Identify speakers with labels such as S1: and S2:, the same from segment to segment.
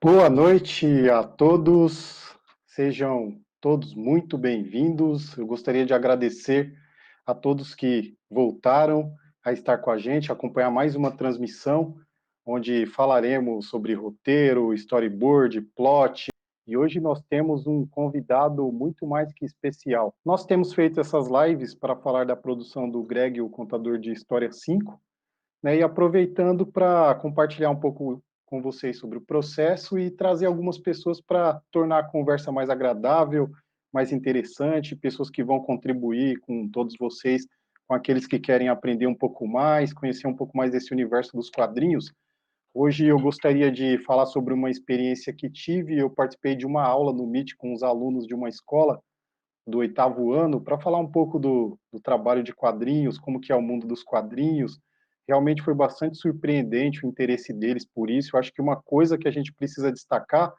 S1: Boa noite a todos, sejam todos muito bem-vindos. Eu gostaria de agradecer a todos que voltaram a estar com a gente, acompanhar mais uma transmissão, onde falaremos sobre roteiro, storyboard, plot, e hoje nós temos um convidado muito mais que especial. Nós temos feito essas lives para falar da produção do Greg, o Contador de História 5, né, e aproveitando para compartilhar um pouco com vocês sobre o processo e trazer algumas pessoas para tornar a conversa mais agradável, mais interessante, pessoas que vão contribuir com todos vocês, com aqueles que querem aprender um pouco mais, conhecer um pouco mais desse universo dos quadrinhos. Hoje eu gostaria de falar sobre uma experiência que tive. Eu participei de uma aula no Meet com os alunos de uma escola do 8º ano, para falar um pouco do trabalho de quadrinhos, como que é o mundo dos quadrinhos. Realmente foi bastante surpreendente o interesse deles por isso. Eu acho que uma coisa que a gente precisa destacar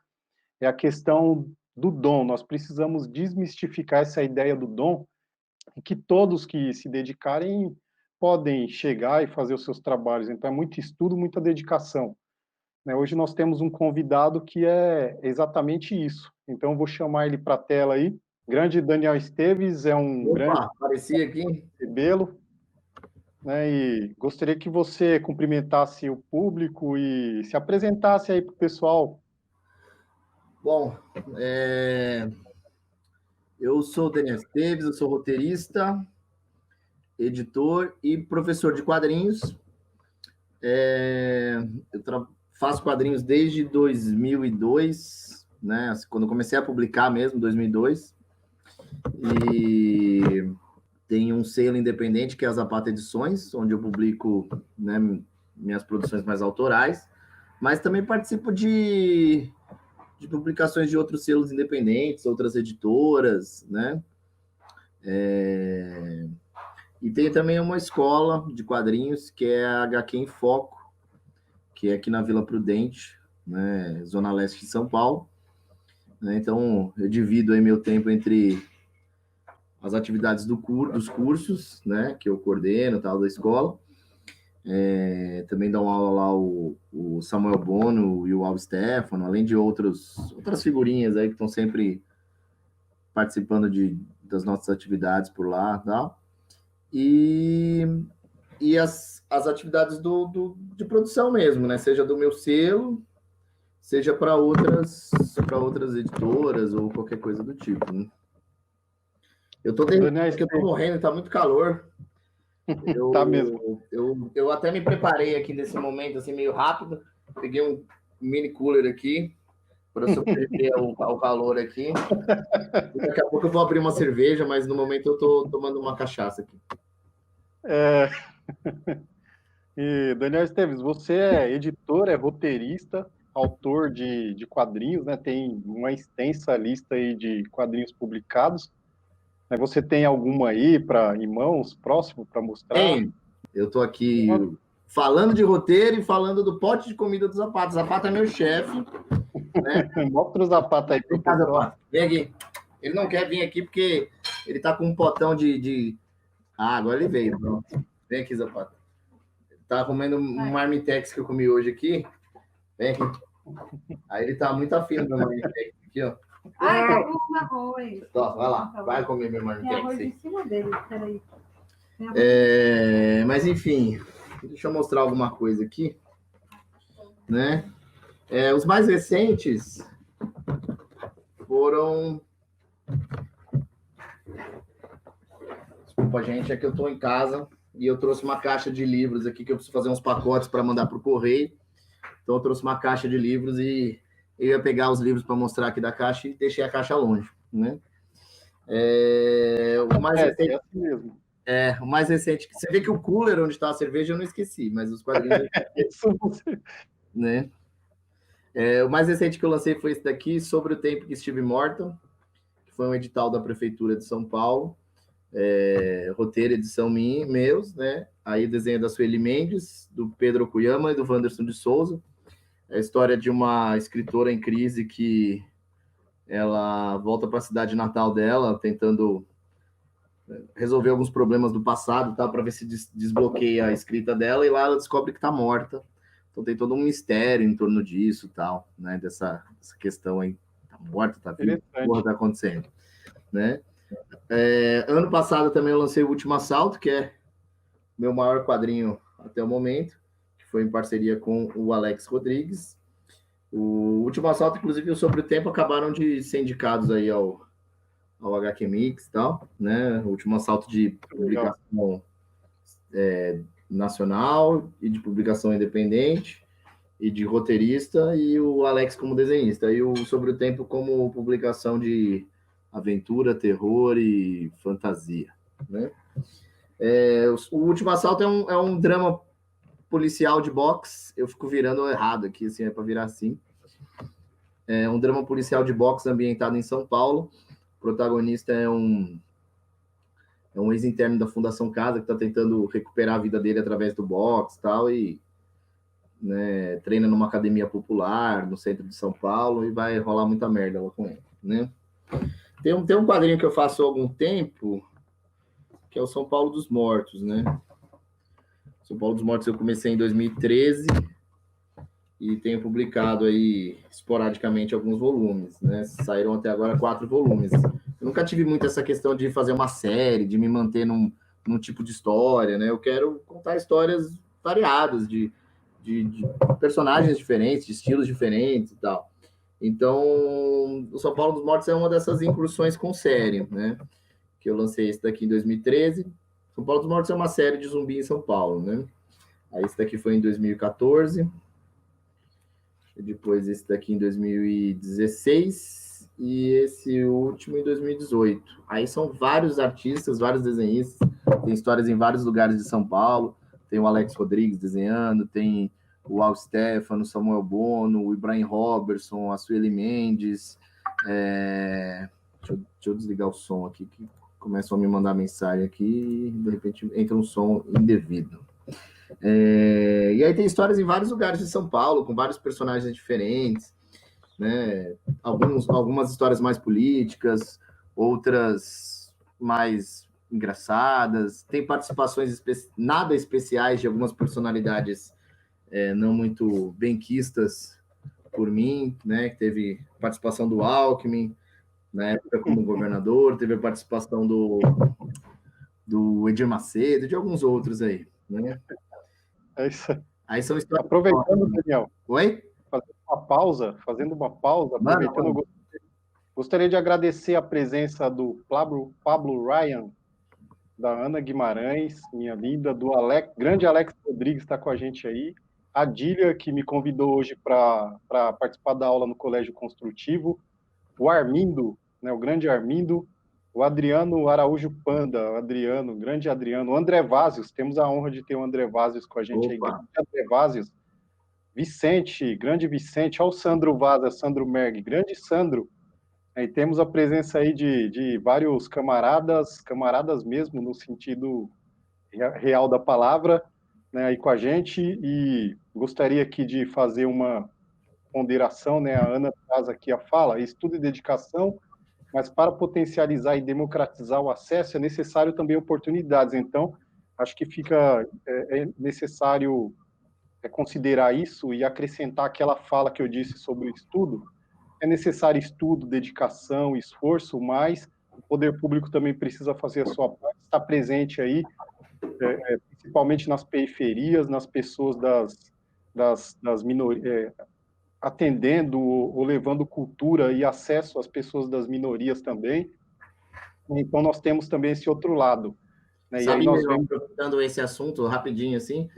S1: é a questão do dom. Nós precisamos desmistificar essa ideia do dom, e que todos que se dedicarem podem chegar e fazer os seus trabalhos. Então é muito estudo, muita dedicação, né? Hoje nós temos um convidado que é exatamente isso. Então eu vou chamar ele para a tela aí. Grande Daniel Esteves, é um grande
S2: Opa, apareci aqui.
S1: recebê-lo, né? E gostaria que você cumprimentasse o público e se apresentasse aí para o pessoal.
S2: Bom, eu sou o Daniel Esteves, eu sou roteirista, editor e professor de quadrinhos. Faço quadrinhos desde 2002, né? Quando eu comecei a publicar mesmo, 2002. E tenho um selo independente que é a Zapata Edições, onde eu publico, né, minhas produções mais autorais, mas também participo de publicações de outros selos independentes, outras editoras, né? E tem também uma escola de quadrinhos, que é a HQ em Foco, que é aqui na Vila Prudente, né? Zona Leste de São Paulo. Né? Então, eu divido aí meu tempo entre as atividades dos cursos, né? Que eu coordeno, tal, da escola. Também dá uma aula lá o Samuel Bono e o Al Stefano, além de outras figurinhas aí que estão sempre participando das nossas atividades por lá, tal. E as atividades de produção mesmo, né? Seja do meu selo, seja para outras editoras ou qualquer coisa do tipo, né? Eu tô
S1: Daniel,
S2: que eu tô morrendo, tá muito calor.
S1: Tá mesmo.
S2: Eu até me preparei aqui nesse momento, assim, meio rápido. Peguei um mini cooler aqui para sobreviver ao calor aqui. E daqui a pouco eu vou abrir uma cerveja, mas no momento eu tô tomando uma cachaça aqui.
S1: E Daniel Esteves, você é editor, é roteirista, autor de quadrinhos, né? Tem uma extensa lista aí de quadrinhos publicados. Você tem alguma aí em mãos, próximo, para mostrar?
S2: Eu tô aqui falando de roteiro e falando do pote de comida do Zapata. Zapata é meu chefe. Né?
S1: Mostra o Zapata aí pro pessoal.
S2: Vem aqui. Ele não quer vir aqui porque ele tá com um potão de... Ah, agora ele veio. Pronto. Vem aqui, Zapata. Ele tá comendo um marmitex que eu comi hoje aqui. Vem aqui. Aí ele tá muito afim do meu marmitex aqui, ó.
S3: Ai, tá com arroz.
S2: Vai lá, vai comer meu marmitex.
S3: Tem arroz em cima dele, peraí.
S2: Mas enfim, deixa eu mostrar alguma coisa aqui, né? Os mais recentes foram... Desculpa, gente, é que eu tô em casa e eu trouxe uma caixa de livros aqui que eu preciso fazer uns pacotes para mandar pro correio. Então eu trouxe uma caixa de livros e eu ia pegar os livros para mostrar aqui da caixa e deixei a caixa longe, né? O mais recente...
S1: assim mesmo.
S2: O mais recente, você vê que o cooler onde está a cerveja eu não esqueci, mas os quadrinhos...
S1: Isso você...
S2: Né? O mais recente que eu lancei foi esse daqui, Sobre o Tempo que Estive Morta, que foi um edital da Prefeitura de São Paulo, roteiro, edição meus, né? Aí desenho da Sueli Mendes, do Pedro Okuyama e do Wanderson de Souza. É a história de uma escritora em crise que ela volta para a cidade natal dela, tentando resolver alguns problemas do passado, tá, para ver se desbloqueia a escrita dela, e lá ela descobre que está morta, Então tem todo um mistério em torno disso, tal, né? Dessa questão aí, tá morto, tá vivo, o que porra tá acontecendo, né? Ano passado também eu lancei o Último Assalto, que é meu maior quadrinho até o momento, que foi em parceria com o Alex Rodrigues. O Último Assalto, inclusive, o Sobre o Tempo acabaram de ser indicados aí ao HQ Mix e tal, né? O Último Assalto de publicação nacional e de publicação independente e de roteirista, e o Alex como desenhista, e o Sobre o Tempo como publicação de aventura, terror e fantasia, né? O Último Assalto é um drama policial de boxe. Eu fico virando errado aqui, assim, é para virar assim. É um drama policial de boxe ambientado em São Paulo. O protagonista é um ex-interno da Fundação Casa que está tentando recuperar a vida dele através do boxe e tal, e né, treina numa academia popular no centro de São Paulo, e vai rolar muita merda lá com ele, né? Tem um quadrinho que eu faço há algum tempo, que é o São Paulo dos Mortos, né? São Paulo dos Mortos eu comecei em 2013 e tenho publicado aí esporadicamente alguns volumes, né? Saíram até agora 4 volumes. Eu nunca tive muito essa questão de fazer uma série, de me manter num tipo de história, né? Eu quero contar histórias variadas, de personagens diferentes, de estilos diferentes e tal. Então, o São Paulo dos Mortos é uma dessas incursões com série, né? Que eu lancei esse daqui em 2013. São Paulo dos Mortos é uma série de zumbi em São Paulo, né? Aí esse daqui foi em 2014. E depois esse daqui em 2016. E esse último em 2018. Aí são vários artistas, vários desenhistas. Tem histórias em vários lugares de São Paulo. Tem o Alex Rodrigues desenhando, tem o Al Stefano, o Samuel Bono, o Ibrahim Robertson, a Sueli Mendes. Deixa eu desligar o som aqui, que começam a me mandar mensagem aqui e de repente entra um som indevido. E aí tem histórias em vários lugares de São Paulo, com vários personagens diferentes, né? Algumas histórias mais políticas, outras mais engraçadas. Tem participações nada especiais de algumas personalidades não muito benquistas por mim, né? Teve participação do Alckmin, na época como governador, teve a participação do Edir Macedo, de alguns outros aí, né?
S1: É isso.
S2: Aí são histórias.
S1: Aproveitando, Daniel.
S2: Oi?
S1: Fazendo uma pausa, aproveitando, gostaria de agradecer a presença do Pablo Ryan, da Ana Guimarães, minha linda, do grande Alex Rodrigues está com a gente aí, a Dília, que me convidou hoje para participar da aula no Colégio Construtivo, o Armindo, né, o grande Armindo, o Adriano Araújo Panda, grande Adriano, o André Vázios, temos a honra de ter o André Vázios com a gente aí, grande André Vázios, Vicente, grande Vicente, olha o Sandro Vaza, Sandro Merg, grande Sandro, e temos a presença aí de vários camaradas mesmo, no sentido real da palavra, né, aí com a gente, e gostaria aqui de fazer uma ponderação, né, a Ana traz aqui a fala, estudo e dedicação, mas para potencializar e democratizar o acesso é necessário também oportunidades, então acho que fica necessário considerar isso e acrescentar aquela fala que eu disse sobre o estudo. É necessário estudo, dedicação, esforço, mas o poder público também precisa fazer a sua parte, estar presente aí, principalmente nas periferias, nas pessoas das minorias, atendendo ou levando cultura e acesso às pessoas das minorias também. Então, nós temos também esse outro lado. Né?
S2: Sabe,
S1: e aí nós vemos...
S2: aproveitando esse assunto rapidinho, assim,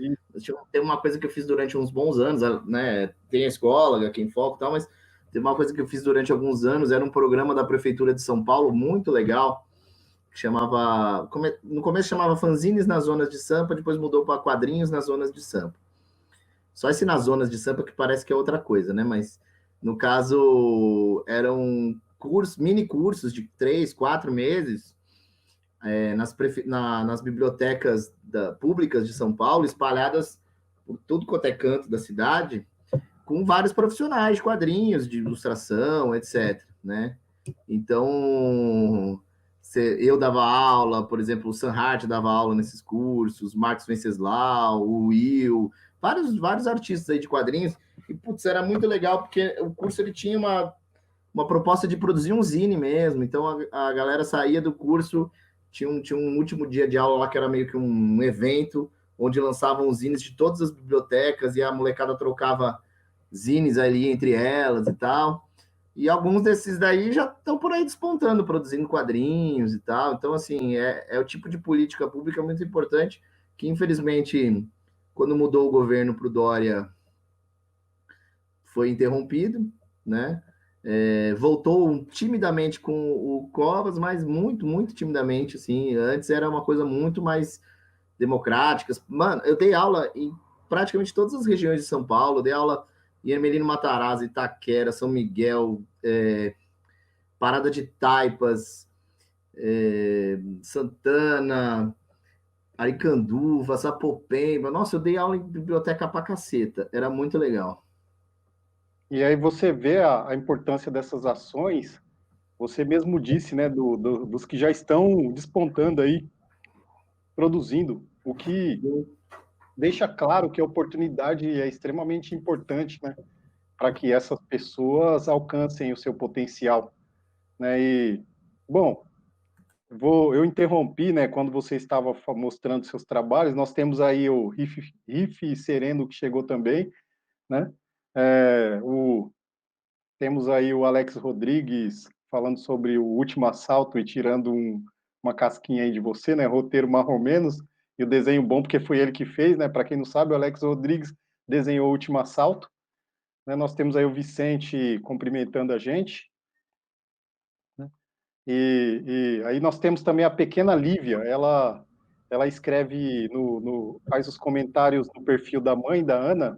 S2: tem uma coisa que eu fiz durante uns bons anos, né? Tem a escola, aqui em Foco e tal, mas tem uma coisa que eu fiz durante alguns anos, era um programa da Prefeitura de São Paulo, muito legal, que chamava... No começo chamava Fanzines nas Zonas de Sampa, depois mudou para Quadrinhos nas Zonas de Sampa. Só esse nas Zonas de Sampa que parece que é outra coisa, né? Mas, no caso, eram mini cursos de 3, 4 meses, nas bibliotecas públicas de São Paulo, espalhadas por tudo quanto é canto da cidade, com vários profissionais de quadrinhos, de ilustração, etc. Né? Então, eu dava aula, por exemplo, o Sam Hart dava aula nesses cursos, Marcos Venceslau, o Will, vários artistas aí de quadrinhos, e, putz, era muito legal, porque o curso ele tinha uma proposta de produzir um zine mesmo, então a galera saía do curso, tinha um último dia de aula lá que era meio que um evento, onde lançavam os zines de todas as bibliotecas, e a molecada trocava zines ali entre elas e tal, e alguns desses daí já estão por aí despontando, produzindo quadrinhos e tal, então, assim, é o tipo de política pública muito importante, que infelizmente, quando mudou o governo para o Dória, foi interrompido, né? Voltou timidamente com o Covas, mas muito, muito timidamente, assim. Antes era uma coisa muito mais democrática. Mano, eu dei aula em praticamente todas as regiões de São Paulo. Eu dei aula em Ermelino Matarazzo, Itaquera, São Miguel, Parada de Taipas, Santana, Aricanduva, Sapopemba. Nossa, eu dei aula em biblioteca pra caceta. Era muito legal.
S1: E aí você vê a importância dessas ações, você mesmo disse, né, dos que já estão despontando aí, produzindo, o que deixa claro que a oportunidade é extremamente importante, né, para que essas pessoas alcancem o seu potencial, né, e, bom, eu interrompi, né, quando você estava mostrando seus trabalhos, nós temos aí o Riff Sereno, que chegou também, né, temos aí o Alex Rodrigues falando sobre o último assalto e tirando uma casquinha aí de você, né? Roteiro mais ou menos, e o desenho bom porque foi ele que fez, né? Para quem não sabe, o Alex Rodrigues desenhou o último assalto, né? Nós temos aí o Vicente cumprimentando a gente, né? E aí nós temos também a pequena Lívia, ela escreve faz os comentários no perfil da mãe da Ana.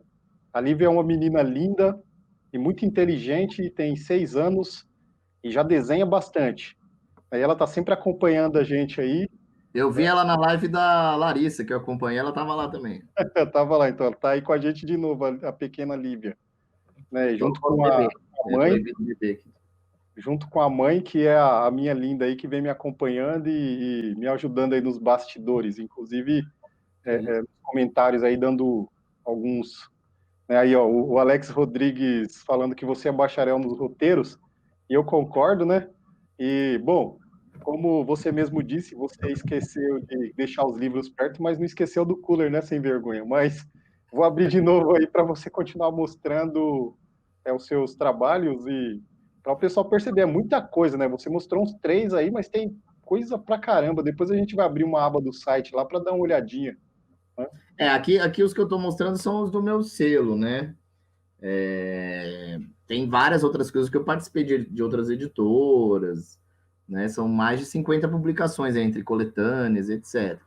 S1: A Lívia é uma menina linda e muito inteligente, tem 6 anos e já desenha bastante. Aí ela tá sempre acompanhando a gente aí.
S2: Eu vi ela na live da Larissa, que eu acompanhei, ela estava lá também.
S1: Eu tava lá, então ela tá aí com a gente de novo, a pequena Lívia, né?
S2: Tô
S1: Junto
S2: com
S1: com
S2: bebê.
S1: a
S2: É
S1: mãe,
S2: proibido beber aqui.
S1: junto com a mãe, que é a minha linda aí, que vem me acompanhando e me ajudando aí nos bastidores, inclusive nos comentários aí dando alguns, né? Aí, ó, o Alex Rodrigues falando que você é bacharel nos roteiros, e eu concordo, né? E, bom, como você mesmo disse, você esqueceu de deixar os livros perto, mas não esqueceu do cooler, né, sem vergonha. Mas vou abrir de novo aí para você continuar mostrando os seus trabalhos e para o pessoal perceber, é muita coisa, né? Você mostrou uns 3 aí, mas tem coisa pra caramba. Depois a gente vai abrir uma aba do site lá para dar uma olhadinha, né?
S2: Aqui os que eu estou mostrando são os do meu selo, né? Tem várias outras coisas que eu participei de outras editoras, né? São mais de 50 publicações entre coletâneas, etc.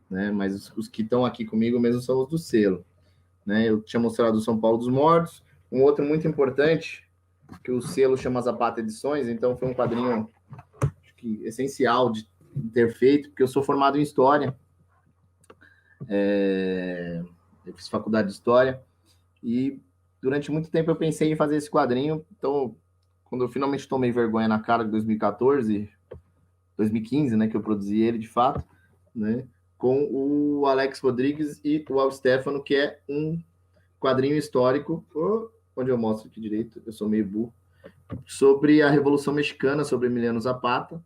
S2: Né? Mas os que estão aqui comigo mesmo são os do selo. Né? Eu tinha mostrado o São Paulo dos Mortos, um outro muito importante, que o selo chama Zapata Edições, então foi um quadrinho acho que, essencial de ter feito, porque eu sou formado em História, eu fiz faculdade de História, e durante muito tempo eu pensei em fazer esse quadrinho, então quando eu finalmente tomei vergonha na cara de 2014, 2015, né, que eu produzi ele de fato, né, com o Alex Rodrigues e o Al Stefano, que é um quadrinho histórico, onde eu mostro aqui direito, eu sou meio burro, sobre a Revolução Mexicana, sobre Emiliano Zapata,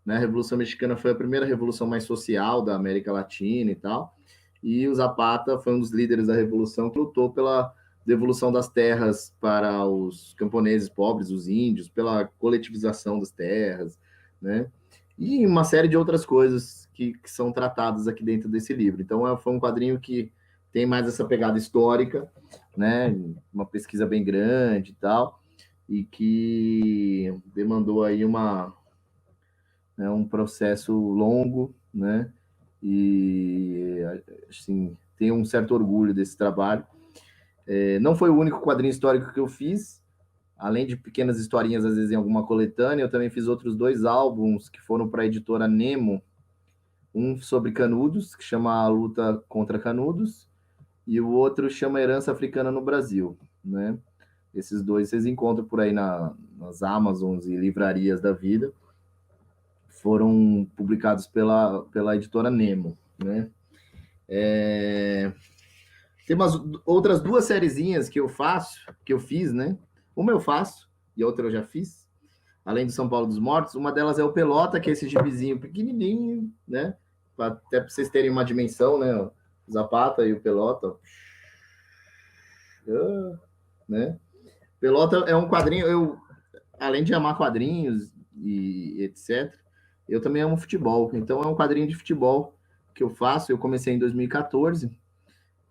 S2: né, a Revolução Mexicana foi a primeira revolução mais social da América Latina e tal, e o Zapata foi um dos líderes da revolução que lutou pela devolução das terras para os camponeses pobres, os índios, pela coletivização das terras, né? E uma série de outras coisas que são tratadas aqui dentro desse livro. Então, foi um quadrinho que tem mais essa pegada histórica, né? Uma pesquisa bem grande e tal, e que demandou aí um processo longo, né? E assim, tenho um certo orgulho desse trabalho. Não foi o único quadrinho histórico que eu fiz, além de pequenas historinhas, às vezes em alguma coletânea, eu também fiz outros 2 álbuns que foram para a editora Nemo, um sobre Canudos, que chama A Luta contra Canudos, e o outro chama Herança Africana no Brasil, né? Esses 2 vocês encontram por aí nas Amazons e livrarias da vida, foram publicados pela editora Nemo, né? Tem umas outras 2 sériezinhas que eu fiz, né? Uma eu faço e a outra eu já fiz, além do São Paulo dos Mortos. Uma delas é o Pelota, que é esse gibizinho pequenininho, né? Até para vocês terem uma dimensão, né? O Zapata e o Pelota, né? Pelota é um quadrinho, além de amar quadrinhos e etc., eu também amo futebol. Então é um quadrinho de futebol que eu faço. Eu comecei em 2014.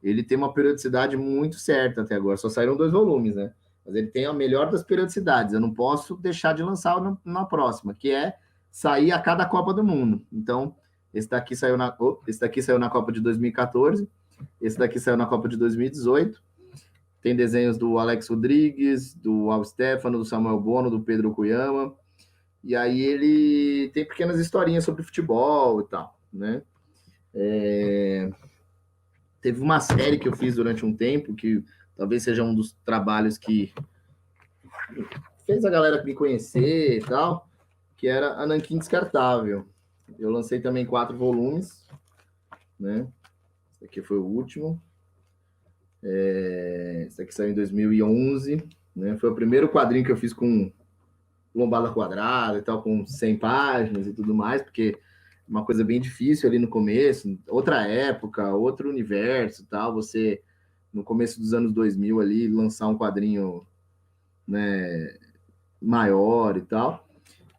S2: Ele tem uma periodicidade muito certa até agora. Só saíram 2 volumes, né? Mas ele tem a melhor das periodicidades. Eu não posso deixar de lançar na próxima, que é sair a cada Copa do Mundo. Então, esse daqui saiu na Copa de 2014, esse daqui saiu na Copa de 2018. Tem desenhos do Alex Rodrigues, do Al Stefano, do Samuel Bono, do Pedro Kuyama. E aí ele tem pequenas historinhas sobre futebol e tal, né? Teve uma série que eu fiz durante um tempo, que talvez seja um dos trabalhos que fez a galera me conhecer e tal, que era a Nanquim Descartável. Eu lancei também 4 volumes, né? Esse aqui foi o último. Esse aqui saiu em 2011, né? Foi o primeiro quadrinho que eu fiz com lombada quadrada e tal, com 100 páginas e tudo mais, porque uma coisa bem difícil ali no começo, outra época, outro universo e tal, você, no começo dos anos 2000 ali, lançar um quadrinho, né, maior e tal.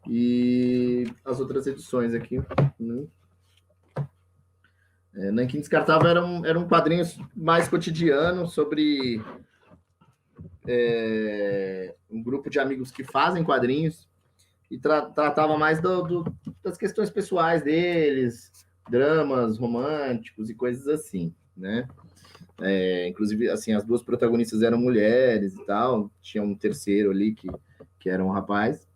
S2: E as outras edições aqui, né? Nanquim Descartável era um quadrinho mais cotidiano sobre um grupo de amigos que fazem quadrinhos e tratava mais das questões pessoais deles, dramas românticos e coisas assim, né? Inclusive, assim, as 2 protagonistas eram mulheres e tal, tinha um terceiro ali que era um rapaz.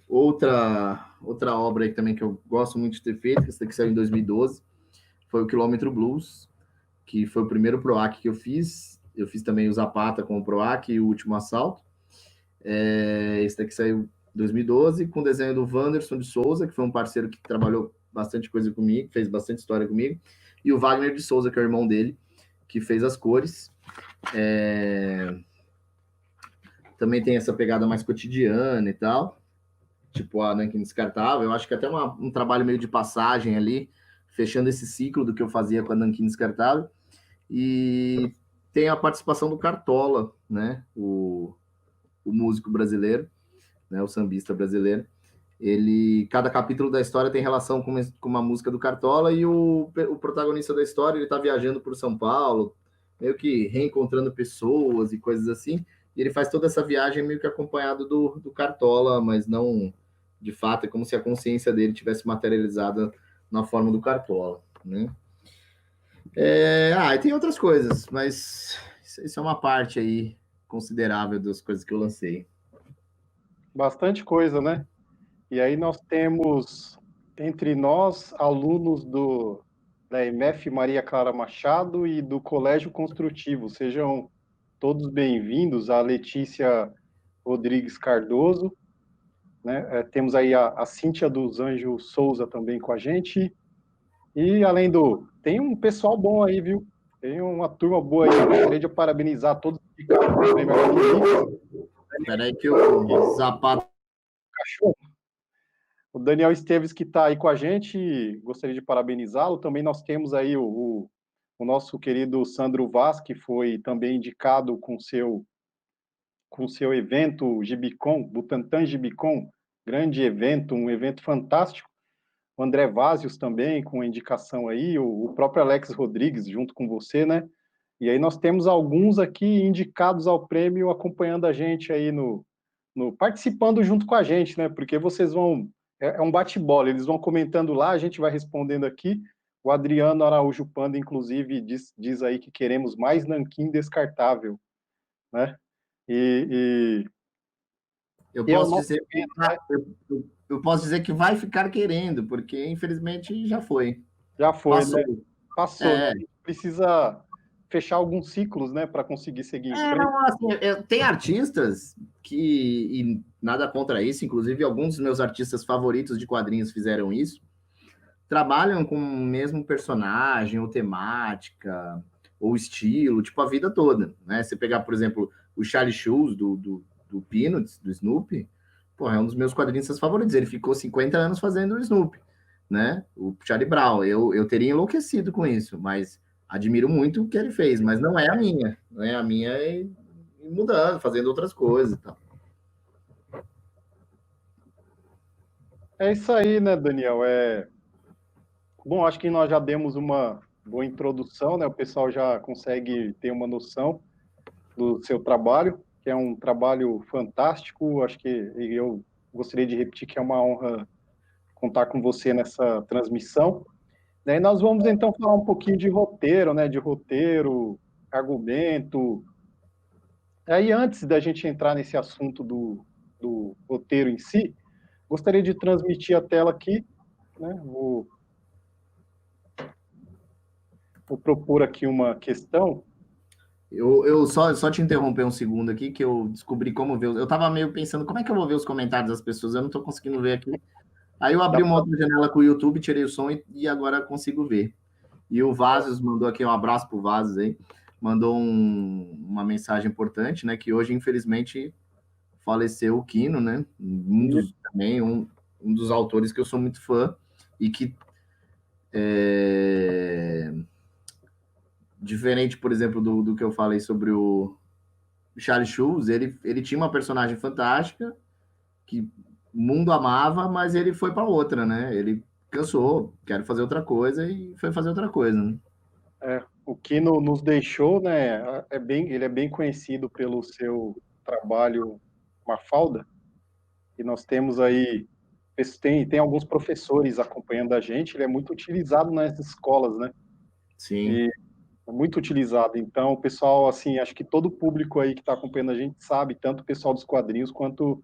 S2: Outra obra aí também que eu gosto muito de ter feito, que essa daqui saiu em 2012, foi o Quilômetro Blues, que foi o primeiro PROAC que eu fiz. Eu fiz também o Zapata com o PROAC e o Último Assalto. Esse daqui saiu em 2012, com desenho do Wanderson de Souza, que foi um parceiro que trabalhou bastante coisa comigo, fez bastante história comigo, e o Wagner de Souza, que é o irmão dele, que fez as cores. Também tem essa pegada mais cotidiana e tal, tipo a Nanquim Descartável. Eu acho que até um trabalho meio de passagem ali, fechando esse ciclo do que eu fazia com a Nanquim Descartável. E tem a participação do Cartola, né? O músico brasileiro, né? O sambista brasileiro. Cada capítulo da história tem relação com uma música do Cartola, e o protagonista da história, ele tá viajando por São Paulo, meio que reencontrando pessoas e coisas assim, e ele faz toda essa viagem meio que acompanhado do Cartola, mas não, de fato, é como se a consciência dele tivesse materializada na forma do Cartola, né? E tem outras coisas, mas isso é uma parte aí considerável das coisas que eu lancei.
S1: Bastante coisa, né? E aí nós temos, entre nós, alunos da MF Maria Clara Machado e do Colégio Construtivo. Sejam todos bem-vindos. A Letícia Rodrigues Cardoso, né? Temos aí a Cíntia dos Anjos Souza também com a gente. E além tem um pessoal bom aí, viu? Tem uma turma boa aí. Eu gostaria de parabenizar todos que ficaram no prêmio HQ.
S2: Peraí que o Zapata...
S1: Cachorro. O Daniel Esteves, que está aí com a gente, gostaria de parabenizá-lo. Também nós temos aí o nosso querido Sandro Vaz, que foi também indicado com seu evento Gibicon, Butantan Gibicon, grande evento, um evento fantástico. O André Vázios também, com a indicação aí, o próprio Alex Rodrigues, junto com você, né? E aí nós temos alguns aqui indicados ao prêmio, acompanhando a gente aí participando junto com a gente, né? Porque vocês vão... É um bate-bola, eles vão comentando lá, a gente vai respondendo aqui. O Adriano Araújo Panda, inclusive, diz aí que queremos mais nanquim descartável, né?
S2: Eu posso dizer que vai ficar querendo, porque infelizmente já foi.
S1: Já foi,
S2: Passou.
S1: né? Passou, né? A gente precisa fechar alguns ciclos, né, para conseguir seguir em frente.
S2: Não, assim, tem artistas e nada contra isso, inclusive alguns dos meus artistas favoritos de quadrinhos fizeram isso, trabalham com o mesmo personagem, ou temática, ou estilo, tipo, a vida toda, né? Você pegar, por exemplo, o Charlie Shoes, do Peanuts, do Snoopy, pô, é um dos meus quadrinistas favoritos. Ele ficou 50 anos fazendo o Snoopy, né? O Charlie Brown. Eu teria enlouquecido com isso, mas admiro muito o que ele fez, mas não é a minha, né? A minha é ir mudando, fazendo outras coisas e tal.
S1: É isso aí, né, Daniel? Bom, acho que nós já demos uma boa introdução, né? O pessoal já consegue ter uma noção do seu trabalho, que é um trabalho fantástico. Acho que eu gostaria de repetir que é uma honra contar com você nessa transmissão. Daí nós vamos então falar um pouquinho de roteiro, né? De roteiro, argumento. Aí antes da gente entrar nesse assunto do roteiro em si, gostaria de transmitir a tela aqui, né? Vou propor aqui uma questão.
S2: Eu só te interromper um segundo aqui, que eu descobri como ver. Eu tava meio pensando, como é que eu vou ver os comentários das pessoas? Eu não tô conseguindo ver aqui. Aí eu abri uma outra janela com o YouTube, tirei o som e agora consigo ver. E o Vazos mandou aqui um abraço pro Vazos aí. Mandou uma mensagem importante, né? Que hoje, infelizmente, faleceu o Quino, né? Um dos autores que eu sou muito fã e que diferente, por exemplo, do que eu falei sobre o Charlie Schulz, ele tinha uma personagem fantástica que o mundo amava, mas ele foi para outra, né? Ele cansou, quero fazer outra coisa e foi fazer outra coisa, né?
S1: O Quino nos deixou, né? Ele é bem conhecido pelo seu trabalho Mafalda, e nós temos aí tem alguns professores acompanhando a gente. Ele é muito utilizado nas escolas, né?
S2: Sim.
S1: E é muito utilizado. Então, o pessoal, assim, acho que todo o público aí que está acompanhando a gente sabe, tanto o pessoal dos quadrinhos quanto o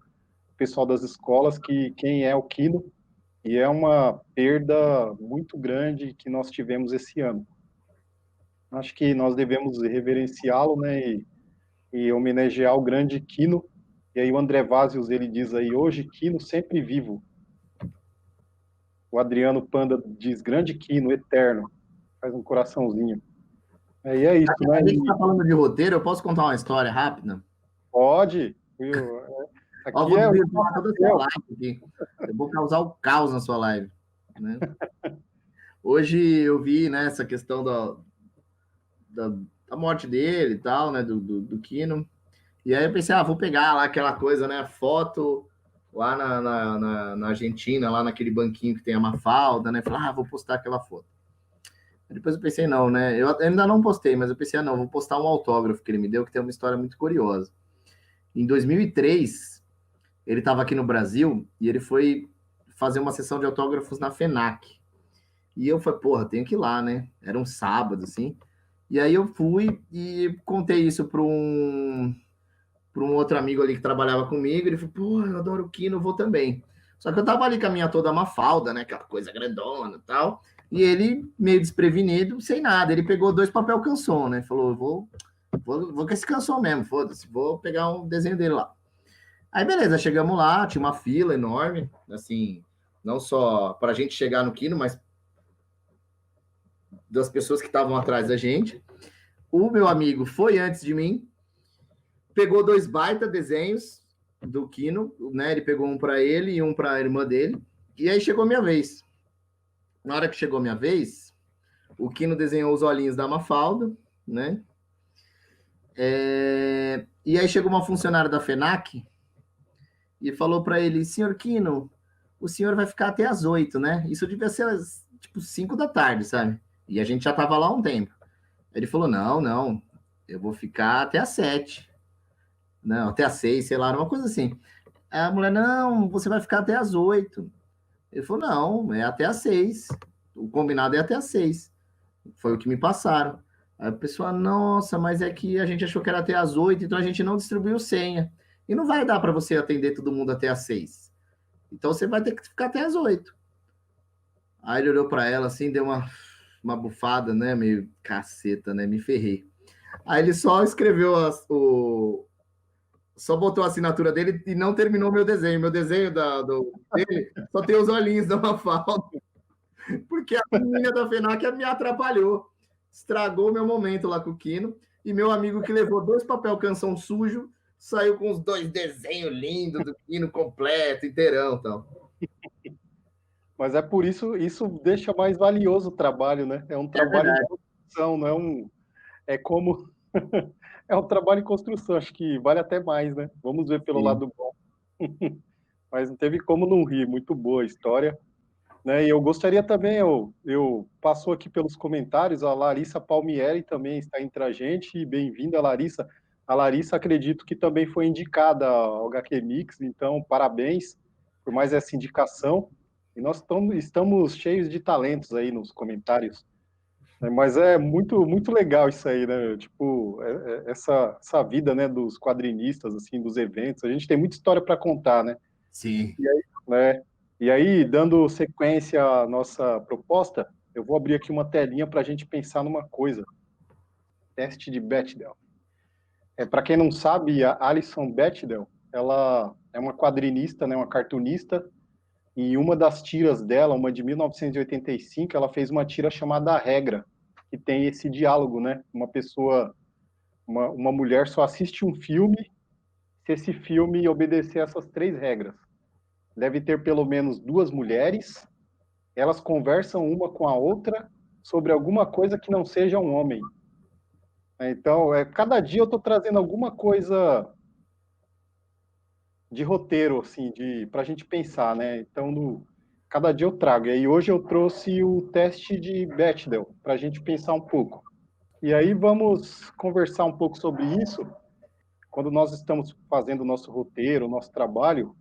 S1: pessoal das escolas, que quem é o Quino, e é uma perda muito grande que nós tivemos esse ano. Acho que nós devemos reverenciá-lo, né, e homenagear o grande Quino. E aí o André Vazios, ele diz aí, hoje Quino sempre vivo. O Adriano Panda diz, grande Quino, eterno. Faz um coraçãozinho. E é isso, né?
S2: A gente está falando de roteiro, eu posso contar uma história rápida?
S1: Pode.
S2: Aqui vou desvirtuar toda a sua live aqui. Eu vou causar o caos na sua live, né? Hoje eu vi, né, essa questão da morte dele e tal, né, do Quino. E aí eu pensei, vou pegar lá aquela coisa, né, foto lá na Argentina, lá naquele banquinho que tem a Mafalda, né? Falei, vou postar aquela foto. Depois eu pensei, não, né? Eu ainda não postei, mas eu pensei, não, vou postar um autógrafo que ele me deu, que tem uma história muito curiosa. Em 2003, ele estava aqui no Brasil e ele foi fazer uma sessão de autógrafos na FENAC. E eu falei, porra, tenho que ir lá, né? Era um sábado, assim. E aí eu fui e contei isso para um outro amigo ali que trabalhava comigo. Ele falou, porra, eu adoro o Quino, vou também. Só que eu tava ali com a minha toda Mafalda, né? Aquela coisa grandona e tal. E ele, meio desprevenido, sem nada. Ele pegou 2 papel canson, né? Falou, vou com esse canson mesmo, foda-se. Vou pegar um desenho dele lá. Aí, beleza, chegamos lá. Tinha uma fila enorme, assim, não só para a gente chegar no Quino, mas das pessoas que estavam atrás da gente. O meu amigo foi antes de mim, pegou 2 baita desenhos do Quino, né? Ele pegou um para ele e um para a irmã dele. E aí chegou a minha vez. Na hora que chegou a minha vez, o Quino desenhou os olhinhos da Mafalda, né? E aí chegou uma funcionária da FENAC e falou para ele, senhor Quino, o senhor vai ficar até às 8, né? Isso devia ser tipo 5 da tarde, sabe? E a gente já tava lá há um tempo. Ele falou, não, eu vou ficar até às 7. Não, até às 6, sei lá, uma coisa assim. Aí a mulher, não, você vai ficar até às 8. Ele falou, não, é até às 6. O combinado é até às 6. Foi o que me passaram. Aí a pessoa, nossa, mas é que a gente achou que era até às 8, então a gente não distribuiu senha. E não vai dar para você atender todo mundo até às 6. Então você vai ter que ficar até às 8. Aí ele olhou para ela assim, deu uma bufada, né? Meio caceta, né? Me ferrei. Aí ele só escreveu só botou a assinatura dele e não terminou meu desenho. Meu desenho dele só tem os olhinhos da Mafalda. porque a menina da FENAC me atrapalhou. Estragou meu momento lá com o Quino. E meu amigo que levou 2 papel canção sujo, saiu com os 2 desenhos lindos do Quino completo, inteirão e tal.
S1: Mas é por isso, isso deixa mais valioso o trabalho, né? É um trabalho em construção, não é um... É como... é um trabalho em construção, acho que vale até mais, né? Vamos ver pelo lado bom. Mas não teve como não rir, muito boa a história. Né? E eu gostaria também, eu passo aqui pelos comentários, a Larissa Palmieri também está entre a gente, bem-vinda, Larissa. A Larissa, acredito que também foi indicada ao HQ Mix, então parabéns por mais essa indicação. E nós estamos cheios de talentos aí nos comentários. Mas é muito legal isso aí, né? Tipo, essa vida, né, dos quadrinistas, assim, dos eventos. A gente tem muita história para contar, né?
S2: Sim.
S1: E aí, né? E aí, dando sequência à nossa proposta, eu vou abrir aqui uma telinha para a gente pensar numa coisa. Teste de Bechdel. Para quem não sabe, a Alison Bechdel, ela é uma quadrinista, né, uma cartunista, e uma das tiras dela, uma de 1985, ela fez uma tira chamada A Regra, que tem esse diálogo, né? Uma pessoa, uma mulher só assiste um filme se esse filme obedecer essas 3 regras. Deve ter pelo menos 2 mulheres, elas conversam uma com a outra sobre alguma coisa que não seja um homem. Então, cada dia eu estou trazendo alguma coisa de roteiro, assim, para a gente pensar, né? Então, cada dia eu trago. E aí, hoje eu trouxe o teste de Bechdel, para a gente pensar um pouco. E aí, vamos conversar um pouco sobre isso. Quando nós estamos fazendo o nosso roteiro, o nosso trabalho,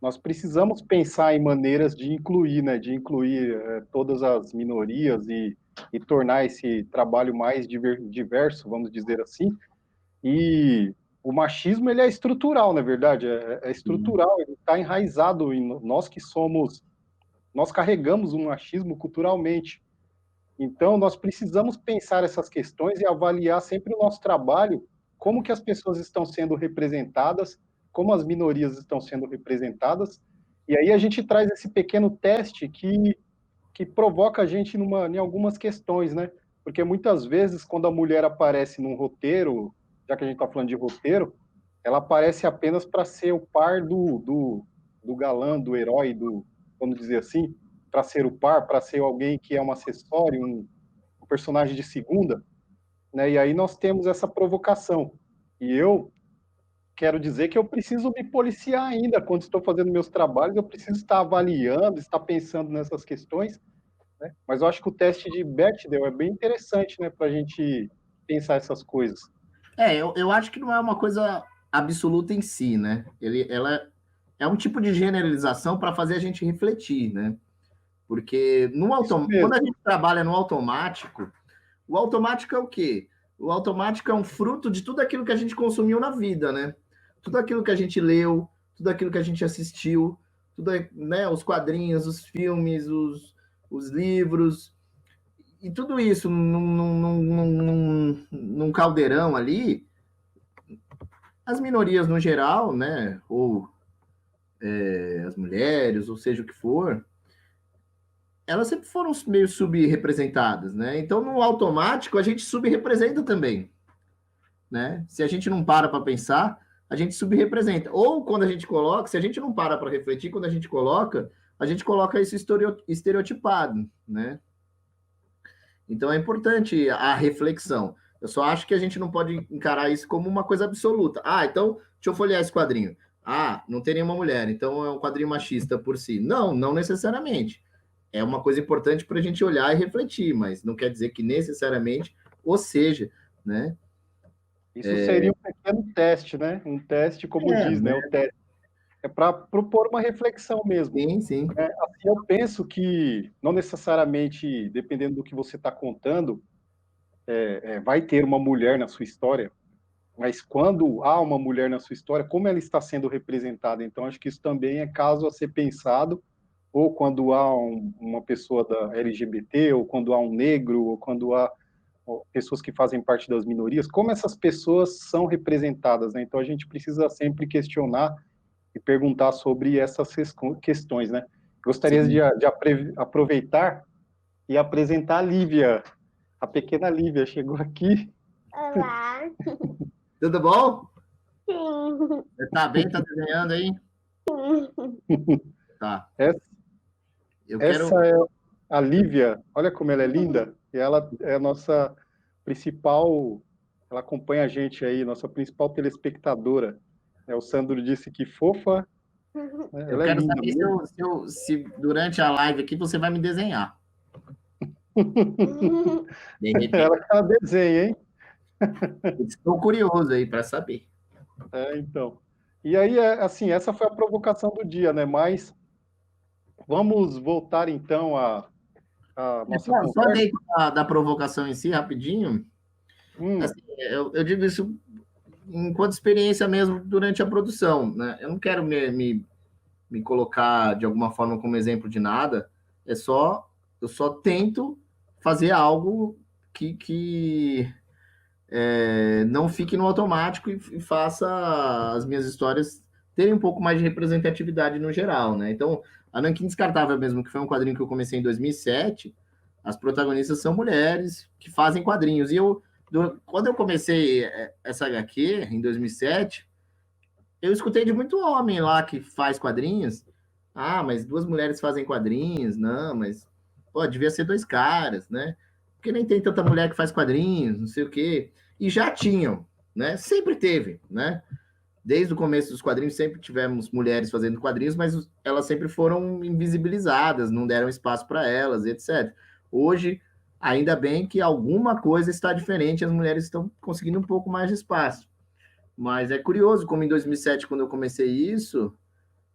S1: nós precisamos pensar em maneiras de incluir, né, de incluir todas as minorias e tornar esse trabalho mais diverso, vamos dizer assim. E o machismo, ele é estrutural, na verdade, é estrutural, ele está enraizado em nós que somos, nós carregamos um machismo culturalmente. Então, nós precisamos pensar essas questões e avaliar sempre o nosso trabalho, como que as pessoas estão sendo representadas, como as minorias estão sendo representadas, e aí a gente traz esse pequeno teste que provoca a gente em algumas questões, né? Porque muitas vezes, quando a mulher aparece num roteiro, já que a gente está falando de roteiro, ela aparece apenas para ser o par do galã, do herói, vamos dizer assim, para ser o par, para ser alguém que é um acessório, um personagem de segunda, né? E aí nós temos essa provocação. E eu quero dizer que eu preciso me policiar ainda quando estou fazendo meus trabalhos, eu preciso estar avaliando, estar pensando nessas questões, né? Mas eu acho que o teste de Bechdel é bem interessante, né, para a gente pensar essas coisas.
S2: Eu acho que não é uma coisa absoluta em si, né? Ela é um tipo de generalização para fazer a gente refletir, né? Porque quando a gente trabalha no automático, o automático é o quê? O automático é um fruto de tudo aquilo que a gente consumiu na vida, né? Tudo aquilo que a gente leu, tudo aquilo que a gente assistiu, tudo, né? Os quadrinhos, os filmes, os livros, e tudo isso num caldeirão ali, as minorias no geral, né? Ou as mulheres, ou seja o que for, elas sempre foram meio subrepresentadas, né? Então, no automático, a gente subrepresenta também, né? Se a gente não para pensar, a gente subrepresenta. Ou quando a gente coloca, se a gente não para refletir, quando a gente coloca isso estereotipado, né? Então, é importante a reflexão. Eu só acho que a gente não pode encarar isso como uma coisa absoluta. Ah, então, deixa eu folhear esse quadrinho. Ah, não tem nenhuma mulher, então é um quadrinho machista por si. Não, não necessariamente. É uma coisa importante para a gente olhar e refletir, mas não quer dizer que necessariamente ou seja, né?
S1: Isso seria um pequeno teste, né? Um teste, como diz, né? O teste. É para propor uma reflexão mesmo.
S2: Sim, sim.
S1: Assim, eu penso que, não necessariamente, dependendo do que você está contando, vai ter uma mulher na sua história, mas quando há uma mulher na sua história, como ela está sendo representada? Então, acho que isso também é caso a ser pensado, ou quando há uma pessoa da LGBT, ou quando há um negro, ou quando há pessoas que fazem parte das minorias, como essas pessoas são representadas, né? Então, a gente precisa sempre questionar e perguntar sobre essas questões, né? Gostaria de aproveitar e apresentar a Lívia. A pequena Lívia chegou aqui.
S4: Olá.
S2: Tudo bom?
S4: Sim.
S2: Você tá bem? Tá desenhando aí? Tá.
S1: Essa é a Lívia. Olha como ela é linda. E ela é a nossa principal... Ela acompanha a gente aí, nossa principal telespectadora. O Sandro disse que fofa.
S2: Eu
S1: Ela é
S2: quero
S1: linda.
S2: saber se durante a live aqui você vai me desenhar. De repente.
S1: Ela que ela desenha, hein?
S2: Estou curioso aí para saber.
S1: Então. E aí, assim, essa foi a provocação do dia, né? Mas vamos voltar, então, à nossa
S2: Só
S1: conversa.
S2: dentro da provocação em si, rapidinho. Assim, eu digo isso enquanto experiência mesmo durante a produção, né? Eu não quero me colocar de alguma forma como exemplo de nada, eu só tento fazer algo que não fique no automático e faça as minhas histórias terem um pouco mais de representatividade no geral, né? Então, a Nanquim Descartável mesmo, que foi um quadrinho que eu comecei em 2007, as protagonistas são mulheres que fazem quadrinhos. E quando eu comecei essa HQ, em 2007, eu escutei de muito homem lá que faz quadrinhos. Ah, mas 2 mulheres fazem quadrinhos? Não, mas pô, devia ser 2 caras, né? Porque nem tem tanta mulher que faz quadrinhos, não sei o quê. E já tinham, né? Sempre teve, né? Desde o começo dos quadrinhos sempre tivemos mulheres fazendo quadrinhos, mas elas sempre foram invisibilizadas, não deram espaço para elas, etc. Hoje, ainda bem que alguma coisa está diferente, as mulheres estão conseguindo um pouco mais de espaço. Mas é curioso como em 2007, quando eu comecei isso,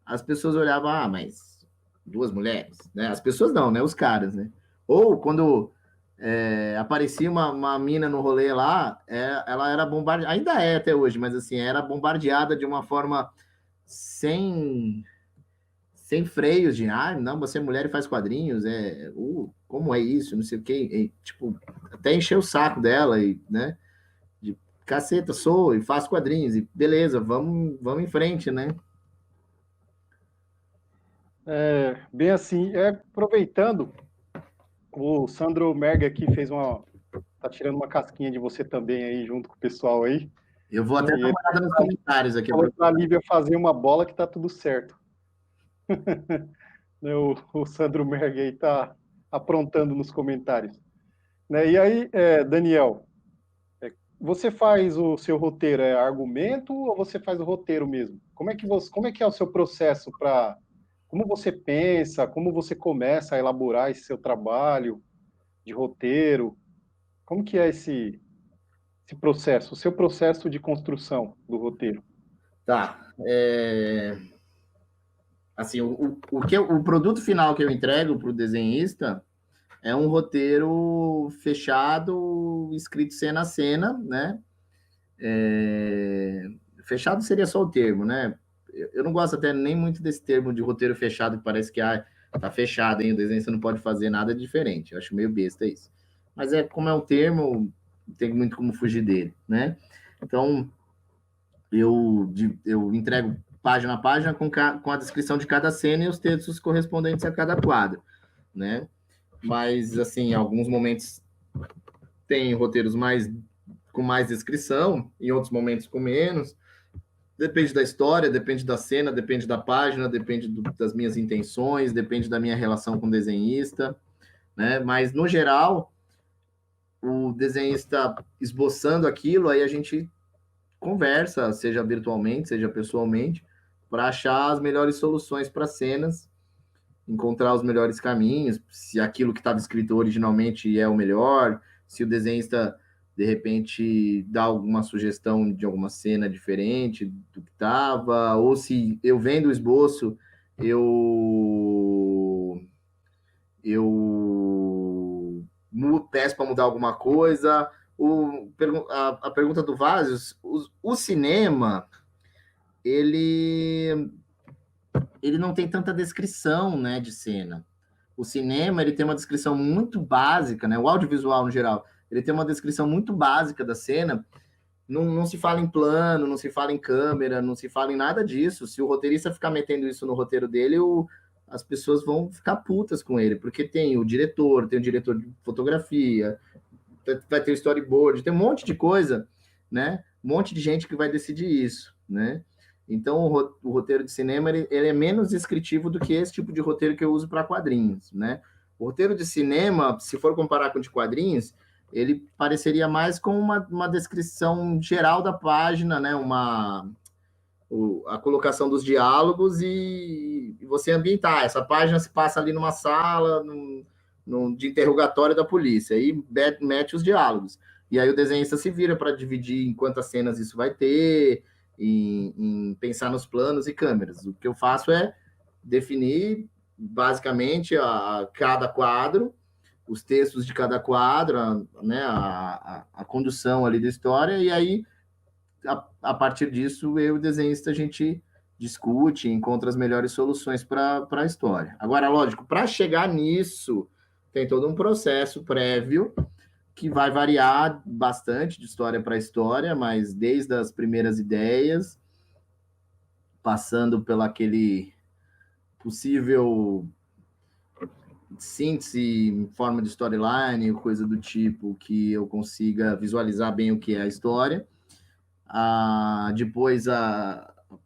S2: as pessoas olhavam, mas 2 mulheres, né? As pessoas não, né? Os caras, né? Ou quando aparecia uma mina no rolê lá, ela era bombardeada, ainda é até hoje, mas assim, era bombardeada de uma forma sem freios de, não, você é mulher e faz quadrinhos, como é isso, não sei o quê, tipo, até encher o saco dela, e, né? Caceta, sou e faço quadrinhos, e beleza, vamos em frente, né?
S1: Bem assim, aproveitando, o Sandro Merga aqui tá tirando uma casquinha de você também aí, junto com o pessoal aí.
S2: Eu vou até dar uma olhada nos comentários aqui.
S1: Falou para a Lívia fazer uma bola que tá tudo certo. O Sandro Merga aí tá aprontando nos comentários. Né? E aí, Daniel, você faz o seu roteiro, argumento ou você faz o roteiro mesmo? Como é que é o seu processo para... Como você pensa, como você começa a elaborar esse seu trabalho de roteiro? Como que é esse processo, o seu processo de construção do roteiro?
S2: Tá. Assim, o produto final que eu entrego para o desenhista é um roteiro fechado, escrito cena a cena, né? Fechado seria só o termo, né? Eu não gosto até nem muito desse termo de roteiro fechado, que parece que tá fechado, hein? O desenhista não pode fazer nada diferente. Eu acho meio besta isso. Mas como é um termo, tem muito como fugir dele, né? Então, eu entrego página a página com a descrição de cada cena e os textos correspondentes a cada quadro, né? Mas, assim, em alguns momentos tem roteiros com mais descrição, em outros momentos com menos. Depende da história, depende da cena, depende da página, depende das minhas intenções, depende da minha relação com o desenhista, né? Mas, no geral, o desenhista esboçando aquilo, aí a gente conversa, seja virtualmente, seja pessoalmente, para achar as melhores soluções para cenas, encontrar os melhores caminhos, se aquilo que estava escrito originalmente é o melhor, se o desenhista, de repente, dá alguma sugestão de alguma cena diferente do que estava, ou se eu vendo o esboço, eu peço para mudar alguma coisa. A pergunta do Vazos, o cinema, ele não tem tanta descrição, né, de cena. O cinema, ele tem uma descrição muito básica, né, o audiovisual no geral, ele tem uma descrição muito básica da cena, não se fala em plano, não se fala em câmera, não se fala em nada disso. Se o roteirista ficar metendo isso no roteiro dele, as pessoas vão ficar putas com ele, porque tem o diretor de fotografia, vai ter o storyboard, tem um monte de coisa, né? Um monte de gente que vai decidir isso, né? Então, o roteiro de cinema, ele é menos descritivo do que esse tipo de roteiro que eu uso para quadrinhos, né? O roteiro de cinema, se for comparar com o de quadrinhos, ele pareceria mais com uma descrição geral da página, né? A colocação dos diálogos e você ambientar. Essa página se passa ali numa sala de interrogatório da polícia, aí mete os diálogos. E aí o desenhista se vira para dividir em quantas cenas isso vai ter, em pensar nos planos e câmeras. O que eu faço é definir, basicamente, cada quadro, os textos de cada quadro, né, a condução ali da história, e aí a partir disso, eu e o desenhista, a gente discute, encontra as melhores soluções para a história. Agora, lógico, para chegar nisso, tem todo um processo prévio que vai variar bastante de história para história, mas desde as primeiras ideias, passando pela aquele possível síntese em forma de storyline, coisa do tipo, que eu consiga visualizar bem o que é a história, depois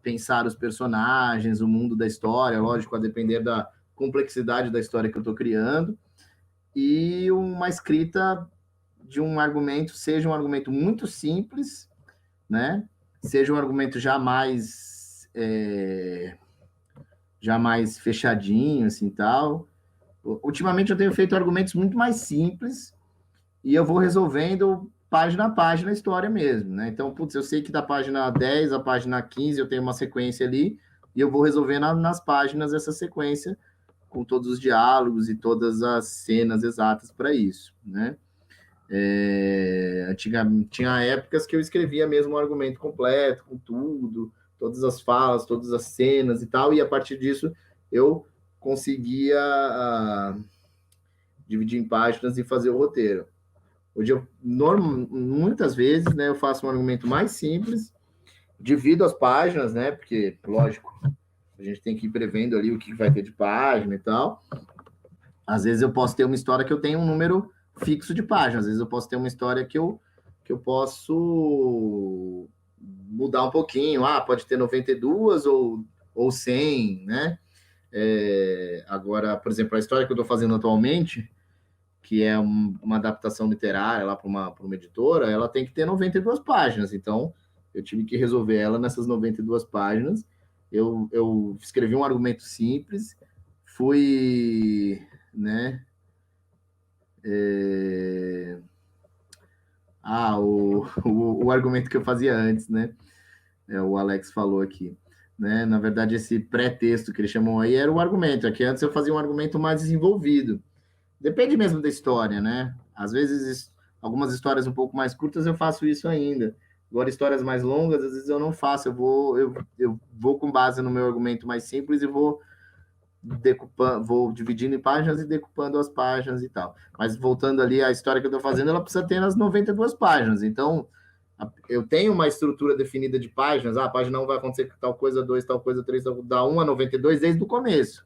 S2: pensar os personagens, o mundo da história, lógico, a depender da complexidade da história que eu estou criando, e uma escrita de um argumento, seja um argumento muito simples, né? Seja um argumento jamais fechadinho, assim, tal. Ultimamente eu tenho feito argumentos muito mais simples e eu vou resolvendo página a página a história mesmo, né? Então, putz, eu sei que da página 10 à página 15 eu tenho uma sequência ali e eu vou resolvendo nas páginas essa sequência com todos os diálogos e todas as cenas exatas para isso, né? Antigamente, tinha épocas que eu escrevia mesmo um argumento completo, com tudo, todas as falas, todas as cenas e tal, e a partir disso eu conseguia dividir em páginas e fazer o roteiro. Hoje, muitas vezes, né, eu faço um argumento mais simples, divido as páginas, né, porque, lógico, a gente tem que ir prevendo ali o que vai ter de página e tal. Às vezes eu posso ter uma história que eu tenho um número fixo de páginas, às vezes eu posso ter uma história que eu posso mudar um pouquinho, pode ter 92 ou 100, né? Agora, por exemplo, a história que eu estou fazendo atualmente, que é uma adaptação literária lá para uma editora, ela tem que ter 92 páginas, então eu tive que resolver ela nessas 92 páginas. Eu escrevi um argumento simples, fui, né? O argumento que eu fazia antes, né? O Alex falou aqui, né? Na verdade, esse pré-texto que eles chamam aí era o argumento. Aqui antes eu fazia um argumento mais desenvolvido. Depende mesmo da história, né? Às vezes, algumas histórias um pouco mais curtas eu faço isso ainda. Agora, histórias mais longas, às vezes eu não faço. Eu vou com base no meu argumento mais simples e vou dividindo em páginas e decupando as páginas e tal. Mas voltando ali, a história que eu estou fazendo, ela precisa ter as 92 páginas. Então, eu tenho uma estrutura definida de páginas. A página 1 vai acontecer tal coisa, 2, tal coisa, 3, da 1 a 92 desde o começo.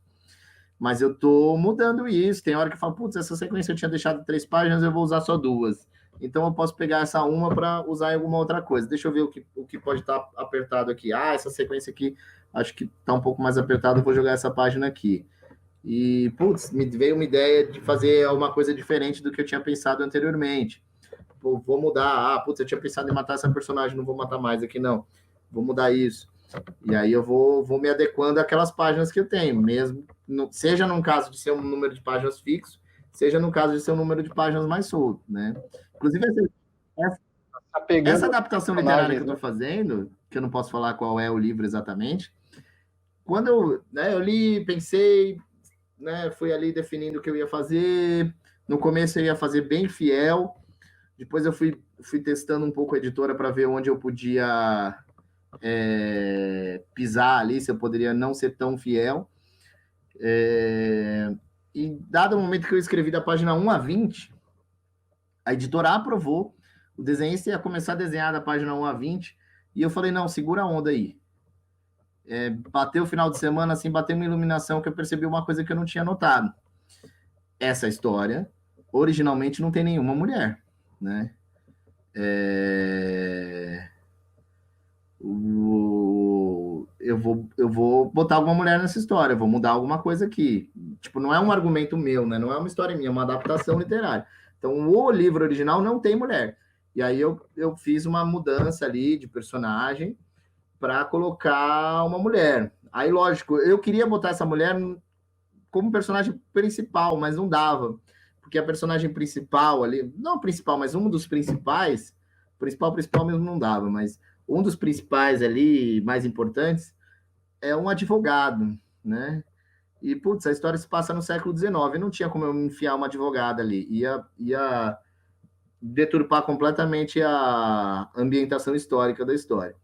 S2: Mas eu estou mudando isso. Tem hora que eu falo, putz, essa sequência eu tinha deixado 3 páginas, eu vou usar só 2. Então eu posso pegar essa uma para usar em alguma outra coisa. Deixa eu ver o que pode estar apertado aqui. Essa sequência aqui, acho que está um pouco mais apertado, eu vou jogar essa página aqui. E, putz, me veio uma ideia de fazer alguma coisa diferente do que eu tinha pensado anteriormente. Vou mudar. Putz, eu tinha pensado em matar essa personagem, não vou matar mais aqui, não. Vou mudar isso. E aí eu vou me adequando àquelas páginas que eu tenho, mesmo, seja num caso de ser um número de páginas fixo, seja no caso de ser um número de páginas mais solto, né? Inclusive, essa adaptação literária que eu estou fazendo, que eu não posso falar qual é o livro exatamente, quando eu li, pensei, né, fui ali definindo o que eu ia fazer, no começo eu ia fazer bem fiel, depois eu fui testando um pouco a editora para ver onde eu podia pisar ali, se eu poderia não ser tão fiel. E dado o momento que eu escrevi da página 1 a 20, a editora aprovou, o desenhista ia começar a desenhar da página 1 a 20, e eu falei, não, segura a onda aí. Bateu o final de semana, assim, bateu uma iluminação que eu percebi uma coisa que eu não tinha notado. Essa história, originalmente, não tem nenhuma mulher, né? Eu vou botar alguma mulher nessa história, eu vou mudar alguma coisa aqui. Tipo, não é um argumento meu, né? Não é uma história minha, é uma adaptação literária. Então, o livro original não tem mulher. E aí eu fiz uma mudança ali de personagem para colocar uma mulher. Aí, lógico, eu queria botar essa mulher como personagem principal, mas não dava. Porque a personagem principal ali, não principal, mas um dos principais, principal mesmo não dava, mas um dos principais ali, mais importantes, é um advogado, né? E, putz, a história se passa no século XIX, não tinha como eu enfiar uma advogada ali. Ia deturpar completamente a ambientação histórica da história.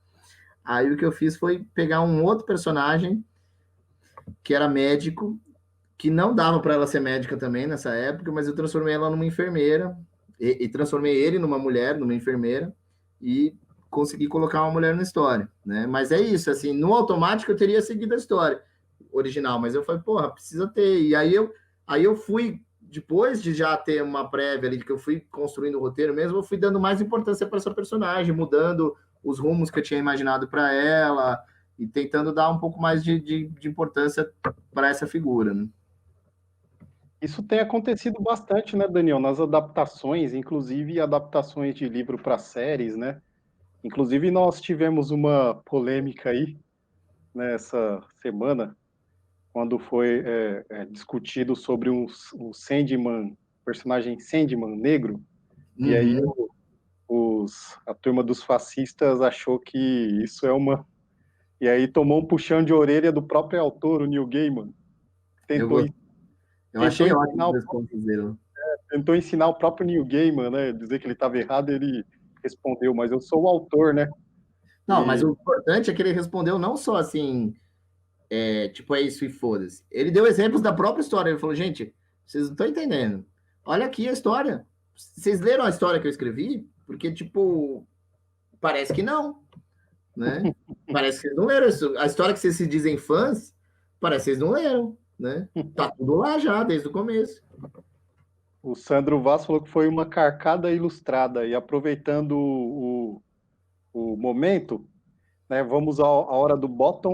S2: Aí o que eu fiz foi pegar um outro personagem que era médico, que não dava para ela ser médica também nessa época, mas eu transformei ela numa enfermeira e transformei ele numa mulher, numa enfermeira e consegui colocar uma mulher na história, né? Mas é isso, assim, no automático eu teria seguido a história original, mas eu falei, porra, precisa ter. E aí eu fui depois de já ter uma prévia ali que eu fui construindo o roteiro mesmo, eu fui dando mais importância para essa personagem, mudando os rumos que eu tinha imaginado para ela e tentando dar um pouco mais de importância para essa figura, né?
S1: Isso tem acontecido bastante, né, Daniel, nas adaptações, inclusive adaptações de livro para séries, né? Inclusive nós tivemos uma polêmica aí nessa semana, quando foi discutido sobre um Sandman, personagem Sandman negro, e aí a turma dos fascistas achou que isso é uma... E aí tomou um puxão de orelha do próprio autor, o Neil Gaiman, tentou,
S2: Eu
S1: tentou
S2: achei
S1: ensinar
S2: ótimo as respostas dele.
S1: tentou ensinar o próprio Neil Gaiman, né? Dizer que ele estava errado, ele respondeu, mas eu sou o autor, né?
S2: Não, mas o importante é que ele respondeu não só assim, tipo, é isso e foda-se. Ele deu exemplos da própria história. Ele falou, gente, vocês não estão entendendo. Olha aqui a história. Vocês leram a história que eu escrevi? Porque, tipo, parece que não, né? Parece que vocês não leram isso. A história que vocês se dizem fãs, parece que vocês não leram, né? Tá tudo lá já, desde o começo.
S1: O Sandro Vaz falou que foi uma carcada ilustrada, e aproveitando o momento, né, vamos à hora do bottom,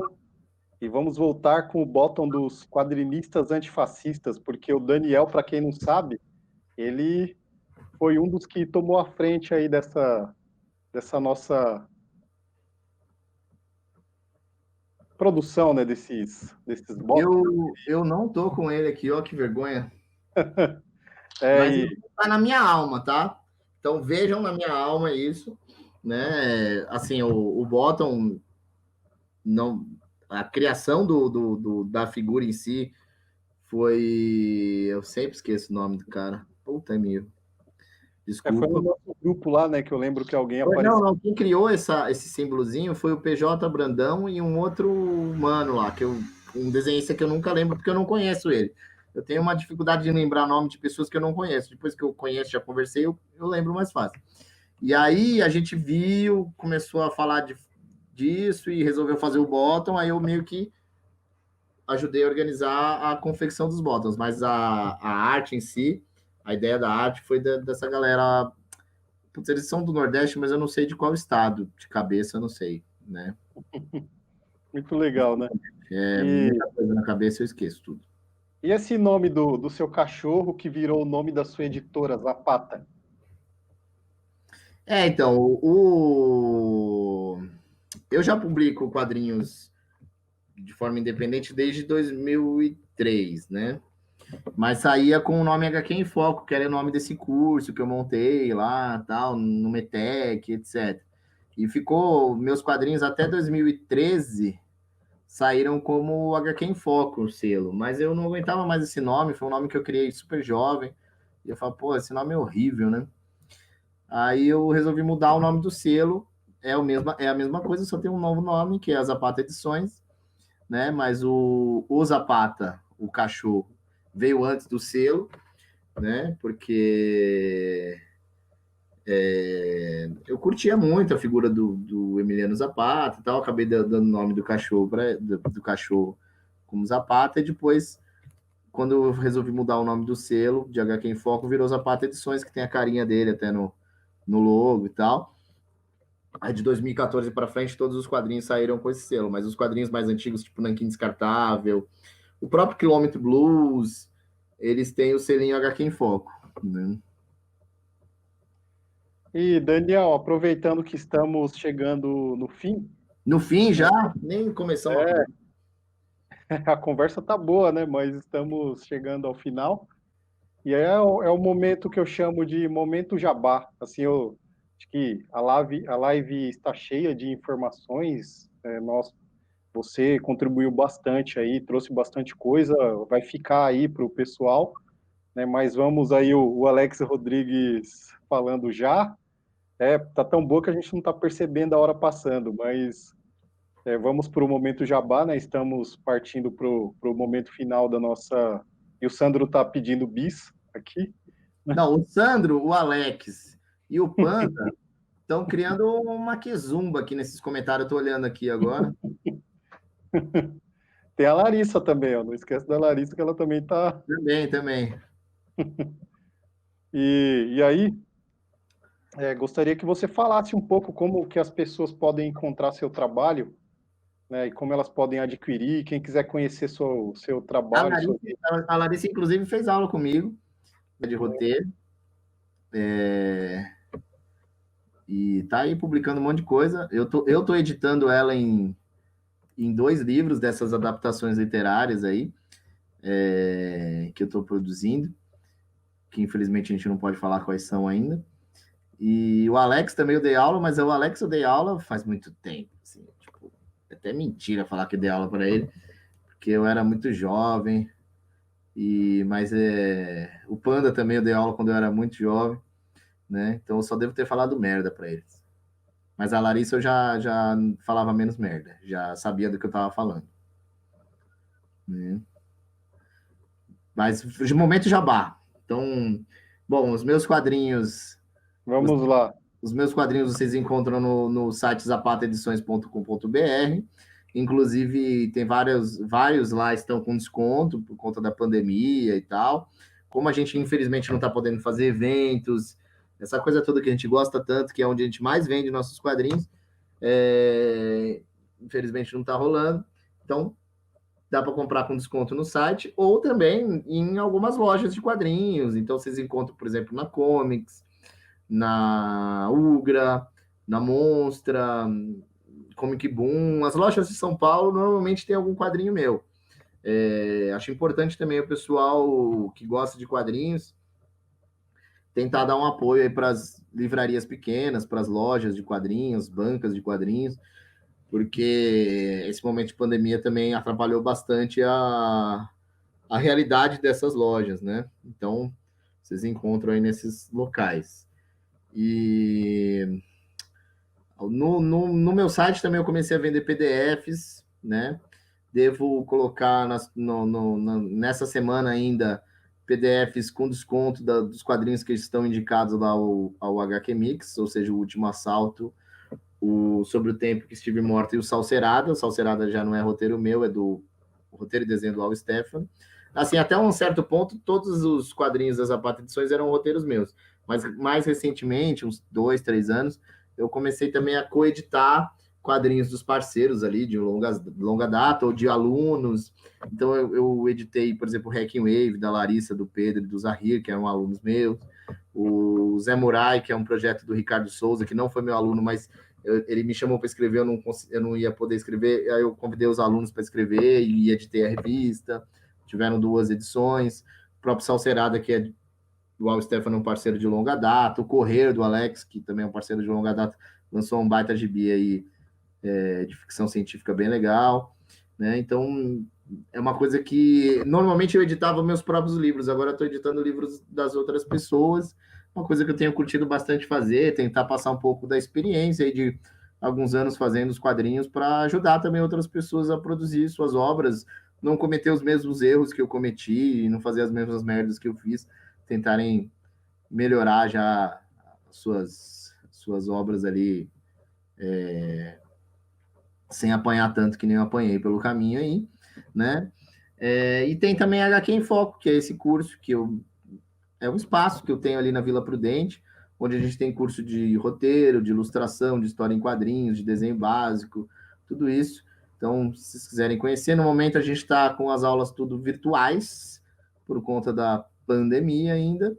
S1: e vamos voltar com o bottom dos quadrinistas antifascistas, porque o Daniel, para quem não sabe, ele foi um dos que tomou a frente aí dessa nossa produção, né, desses bottoms.
S2: Eu não tô com ele aqui, ó, que vergonha.
S1: É,
S2: Mas
S1: e
S2: tá na minha alma, tá? Então vejam na minha alma isso, né? Assim, o Bottom, não, a criação da figura em si foi. Eu sempre esqueço o nome do cara. Puta meu.
S1: foi no
S2: Desculpa.
S1: nosso grupo lá, né, que eu lembro que alguém
S2: Não,
S1: apareceu.
S2: não. Quem criou esse símbolozinho foi o PJ Brandão e um outro mano lá, um desenhista que eu nunca lembro porque eu não conheço ele. Eu tenho uma dificuldade de lembrar nome de pessoas que eu não conheço. Depois que eu conheço, já conversei, eu lembro mais fácil. E aí a gente viu, começou a falar disso e resolveu fazer o bottom, aí eu meio que ajudei a organizar a confecção dos bottoms, mas a arte em si, a ideia da arte foi dessa galera. Putz, eles são do Nordeste, mas eu não sei de qual estado, de cabeça eu não sei, né?
S1: Muito legal, né?
S2: Muita coisa na cabeça eu esqueço tudo.
S1: E esse nome do seu cachorro que virou o nome da sua editora, Zapata?
S2: Então, eu já publico quadrinhos de forma independente desde 2003, né? Mas saía com o nome HQ em Foco, que era o nome desse curso que eu montei lá, tal, no Metec, etc. E ficou, meus quadrinhos até 2013 saíram como HQ em Foco, o selo. Mas eu não aguentava mais esse nome, foi um nome que eu criei super jovem. E eu falo, pô, esse nome é horrível, né? Aí eu resolvi mudar o nome do selo. É a mesma coisa, só tem um novo nome, que é a Zapata Edições, né? Mas o Zapata, o cachorro, veio antes do selo, né? Porque Eu curtia muito a figura do Emiliano Zapata e tal, acabei dando o nome do cachorro, do cachorro como Zapata, e depois, quando eu resolvi mudar o nome do selo, de HQ em Foco, virou Zapata Edições, que tem a carinha dele até no logo e tal. Aí de 2014 para frente, todos os quadrinhos saíram com esse selo, mas os quadrinhos mais antigos, tipo Nanquim Descartável, o próprio Quilômetro Blues, eles têm o selinho HQ em Foco, né?
S1: E, Daniel, aproveitando que estamos chegando no fim,
S2: No fim, já, nem começamos
S1: a conversa tá boa, né? Mas estamos chegando ao final. E é o momento que eu chamo de momento jabá. Assim, eu acho que a live está cheia de informações. Você contribuiu bastante aí, trouxe bastante coisa, vai ficar aí para o pessoal, né? Mas vamos aí o Alex Rodrigues falando já. Tá tão boa que a gente não está percebendo a hora passando, mas vamos para o momento jabá, né? Estamos partindo para o momento final da nossa. E o Sandro está pedindo bis aqui.
S2: Não, o Sandro, o Alex e o Panda estão criando uma quizumba aqui nesses comentários. Eu tô olhando aqui agora.
S1: Tem a Larissa também, ó. Não esquece da Larissa, que ela também está.
S2: Também.
S1: E aí, gostaria que você falasse um pouco como que as pessoas podem encontrar seu trabalho, né? E como elas podem adquirir. Quem quiser conhecer seu
S2: A
S1: trabalho,
S2: Larissa, a Larissa, inclusive, fez aula comigo de roteiro. E tá aí publicando um monte de coisa. Eu tô editando ela em 2 livros dessas adaptações literárias aí, que eu tô produzindo, que infelizmente a gente não pode falar quais são ainda. E o Alex também eu dei aula, mas o Alex eu dei aula faz muito tempo. Assim, tipo, é até mentira falar que eu dei aula para ele, porque eu era muito jovem. Mas o Panda também eu dei aula quando eu era muito jovem, né? Então eu só devo ter falado merda para eles. Mas a Larissa eu já falava menos merda, já sabia do que eu estava falando, né? Mas de momento jabá. Então, bom, os meus quadrinhos.
S1: vamos lá.
S2: Os meus quadrinhos vocês encontram no site zapataedições.com.br. Inclusive, tem vários lá estão com desconto por conta da pandemia e tal. Como a gente, infelizmente, não está podendo fazer eventos, essa coisa toda que a gente gosta tanto, que é onde a gente mais vende nossos quadrinhos, infelizmente não está rolando. Então, dá para comprar com desconto no site ou também em algumas lojas de quadrinhos. Então, vocês encontram, por exemplo, na Comics, na Ugra, na Monstra, Comic Boom. As lojas de São Paulo normalmente tem algum quadrinho meu. Acho importante também o pessoal que gosta de quadrinhos tentar dar um apoio aí para as livrarias pequenas, para as lojas de quadrinhos, bancas de quadrinhos, porque esse momento de pandemia também atrapalhou bastante a realidade dessas lojas, né? Então, vocês encontram aí nesses locais. E no meu site também eu comecei a vender PDFs, né? Devo colocar nessa semana ainda PDFs com desconto dos quadrinhos que estão indicados lá ao HQ Mix, ou seja, o Último Assalto, Sobre o Tempo que Estive Morta e o Salcerada. O Salcerada já não é roteiro meu, é do roteiro e desenho do Al Stefan. Assim, até um certo ponto, todos os quadrinhos das Zapata Edições eram roteiros meus. Mas mais recentemente, uns 2, 3 anos, eu comecei também a coeditar quadrinhos dos parceiros ali, de longa data, ou de alunos. Então, eu editei, por exemplo, o Hacking Wave, da Larissa, do Pedro e do Zahir, que eram alunos meus. O Zé Murai, que é um projeto do Ricardo Souza, que não foi meu aluno, mas ele me chamou para escrever, eu não ia poder escrever, aí eu convidei os alunos para escrever e editei a revista. Tiveram 2 edições. O próprio Salcerada, que é do Al Stefano, um parceiro de longa data. O Correio, do Alex, que também é um parceiro de longa data, lançou um baita gibi aí, de ficção científica bem legal, né? Então, é uma coisa que normalmente eu editava meus próprios livros, agora estou editando livros das outras pessoas, uma coisa que eu tenho curtido bastante fazer, tentar passar um pouco da experiência aí de alguns anos fazendo os quadrinhos para ajudar também outras pessoas a produzir suas obras, não cometer os mesmos erros que eu cometi, não fazer as mesmas merdas que eu fiz, tentarem melhorar já suas obras ali sem apanhar tanto que nem eu apanhei pelo caminho aí, né? E tem também HQ em Foco, que é esse curso é um espaço que eu tenho ali na Vila Prudente, onde a gente tem curso de roteiro, de ilustração, de história em quadrinhos, de desenho básico, tudo isso. Então, se vocês quiserem conhecer, no momento a gente está com as aulas tudo virtuais, por conta da pandemia ainda,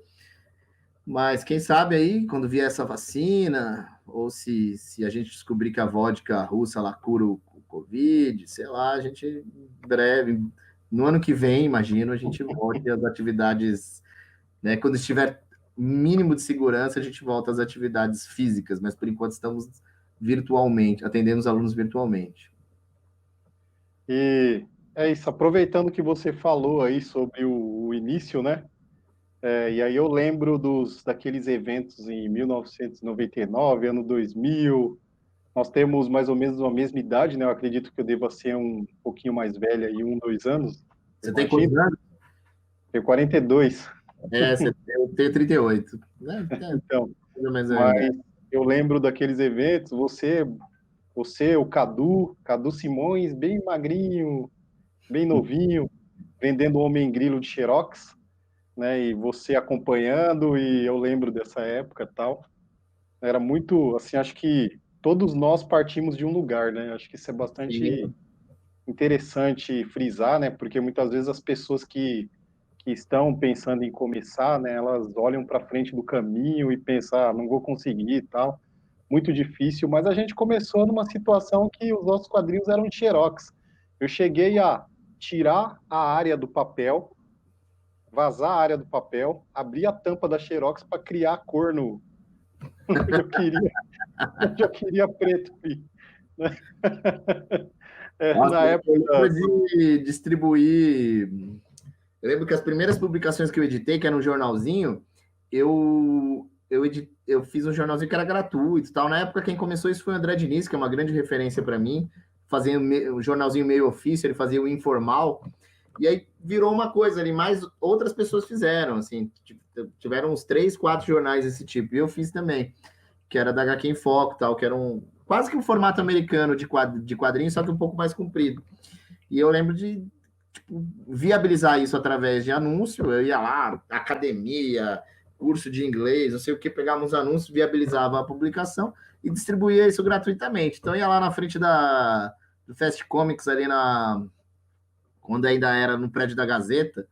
S2: mas quem sabe aí, quando vier essa vacina, ou se a gente descobrir que a vodka russa lá cura o Covid, sei lá, a gente em breve, no ano que vem, imagino, a gente volte às atividades, né? Quando estiver mínimo de segurança, a gente volta às atividades físicas, mas por enquanto estamos virtualmente, atendendo os alunos virtualmente.
S1: E é isso, aproveitando que você falou aí sobre o início, né? E aí eu lembro daqueles eventos em 1999, ano 2000. Nós temos mais ou menos a mesma idade, né? Eu acredito que eu deva ser um pouquinho mais velha, aí, 2 anos.
S2: Você tem quantos anos?
S1: Tenho 42.
S2: Eu tenho 38.
S1: Então,
S2: Mais ou menos a
S1: mas
S2: idade.
S1: eu lembro daqueles eventos, o Cadu Simões, bem magrinho, bem novinho, vendendo homem grilo de Xerox, né? E você acompanhando, e eu lembro dessa época e tal. Era muito, assim, acho que todos nós partimos de um lugar, né? Acho que isso é bastante
S2: Sim.
S1: interessante frisar, né? Porque muitas vezes as pessoas que estão pensando em começar, né? Elas olham para frente do caminho e pensam, não vou conseguir e tal. Muito difícil, mas a gente começou numa situação que os nossos quadrinhos eram de xerox. Eu cheguei a tirar a área do papel, vazar a área do papel, abrir a tampa da xerox para criar a cor no eu queria, eu queria preto, filho, né?
S2: Nossa,
S1: Na
S2: eu
S1: época,
S2: lembro de distribuir. Eu lembro que as primeiras publicações que eu editei, que era um jornalzinho, eu fiz um jornalzinho que era gratuito e tal. Na época, quem começou isso foi o André Diniz, que é uma grande referência para mim, fazendo um jornalzinho meio ofício, ele fazia o informal. E aí virou uma coisa ali, mais outras pessoas fizeram, assim, tiveram uns 3, 4 jornais desse tipo, e eu fiz também, que era da HQ em Foco, tal, que era quase que um formato americano de quadrinho, só que um pouco mais comprido. E eu lembro de viabilizar isso através de anúncio, eu ia lá, academia, curso de inglês, não sei o que, pegava uns anúncios, viabilizava a publicação e distribuía isso gratuitamente. Então, eu ia lá na frente do Fast Comics, ali quando ainda era no prédio da Gazeta,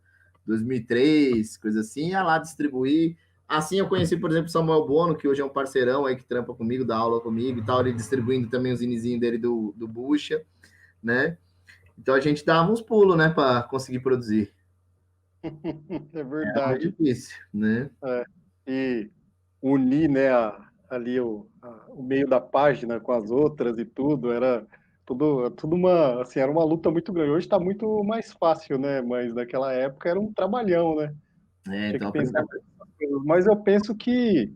S2: 2003, coisa assim, ia lá distribuir. Assim eu conheci, por exemplo, Samuel Bono, que hoje é um parceirão aí que trampa comigo, dá aula comigo e tal, ele distribuindo também os inizinhos dele do Bucha, né? Então a gente dava uns pulos, né, para conseguir produzir.
S1: é
S2: Era muito
S1: verdade.
S2: difícil, né?
S1: E unir, né, ali o meio da página com as outras e tudo, era tudo assim, era uma luta muito grande. Hoje está muito mais fácil, né? Mas naquela época era um trabalhão, né? Tinha que
S2: Então
S1: pensar nessas coisas. Mas eu penso que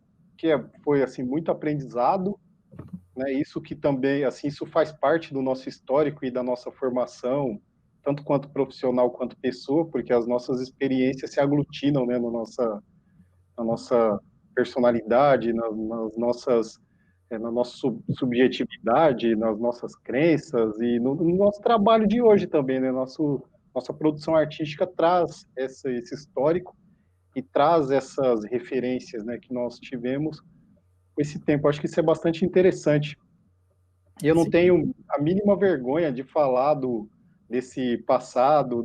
S1: foi assim muito aprendizado, né? Isso que também, assim, isso faz parte do nosso histórico e da nossa formação, tanto quanto profissional quanto pessoa, porque as nossas experiências se aglutinam, né, na nossa personalidade, nas nossas, na nossa subjetividade, nas nossas crenças e no nosso trabalho de hoje também, né? Nossa produção artística traz esse histórico e traz essas referências, né, que nós tivemos com esse tempo. Acho que isso é bastante interessante. E eu não
S2: Sim.
S1: tenho a mínima vergonha de falar desse passado,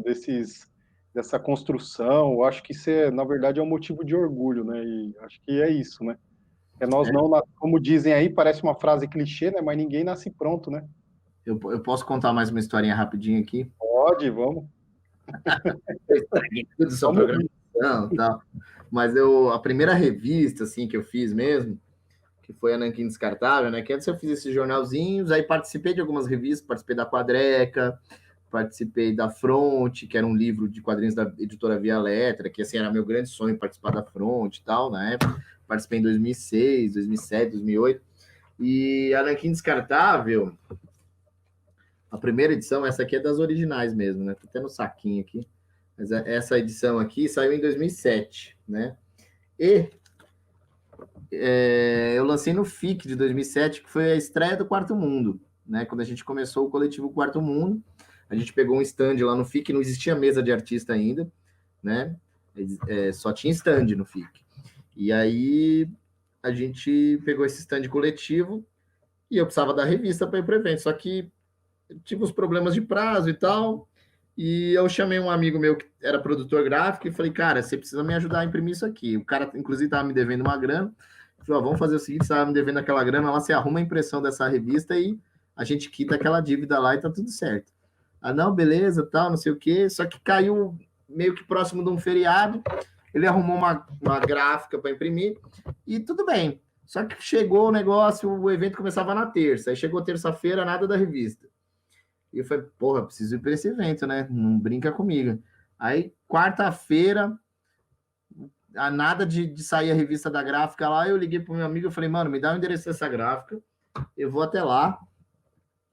S1: dessa construção. Eu acho que isso na verdade, é um motivo de orgulho, né? E acho que é isso, né? Nós não, como dizem aí, parece uma frase clichê, né? Mas ninguém nasce pronto, né?
S2: Eu posso contar mais uma historinha rapidinho aqui?
S1: Pode, vamos.
S2: Eu estraguei tudo sua
S1: Vamos ouvir.
S2: programação e tal. Mas a primeira revista, assim, que eu fiz mesmo, que foi a Nanquim Descartável, né? Que antes eu fiz esses jornalzinhos, aí participei de algumas revistas, participei da Quadreca, participei da Fronte, que era um livro de quadrinhos da editora Via Letra, que assim era meu grande sonho participar da Fronte e tal, na época. Participei em 2006, 2007, 2008. E a Nanquim Descartável, a primeira edição, essa aqui é das originais mesmo, né? Tô até no saquinho aqui. Mas essa edição aqui saiu em 2007, né? E eu lancei no FIC de 2007, que foi a estreia do Quarto Mundo, né? Quando a gente começou o coletivo Quarto Mundo, a gente pegou um stand lá no FIC, não existia mesa de artista ainda, né? Só tinha stand no FIC. E aí a gente pegou esse stand coletivo e eu precisava da revista para ir para o evento, só que tive uns problemas de prazo e tal, e eu chamei um amigo meu que era produtor gráfico e falei, cara, você precisa me ajudar a imprimir isso aqui. O cara, inclusive, estava me devendo uma grana. Falei, vamos fazer o seguinte, você estava me devendo aquela grana, lá você arruma a impressão dessa revista e a gente quita aquela dívida lá e tá tudo certo. Ah, não, beleza, tal, não sei o quê. Só que caiu meio que próximo de um feriado, ele arrumou uma gráfica para imprimir e tudo bem. Só que chegou o negócio, o evento começava na terça, aí chegou terça-feira, nada da revista. E eu falei, porra, preciso ir para esse evento, né? Não brinca comigo. Aí, quarta-feira, a nada de sair a revista da gráfica lá, eu liguei pro meu amigo e falei, mano, me dá o endereço dessa gráfica, eu vou até lá,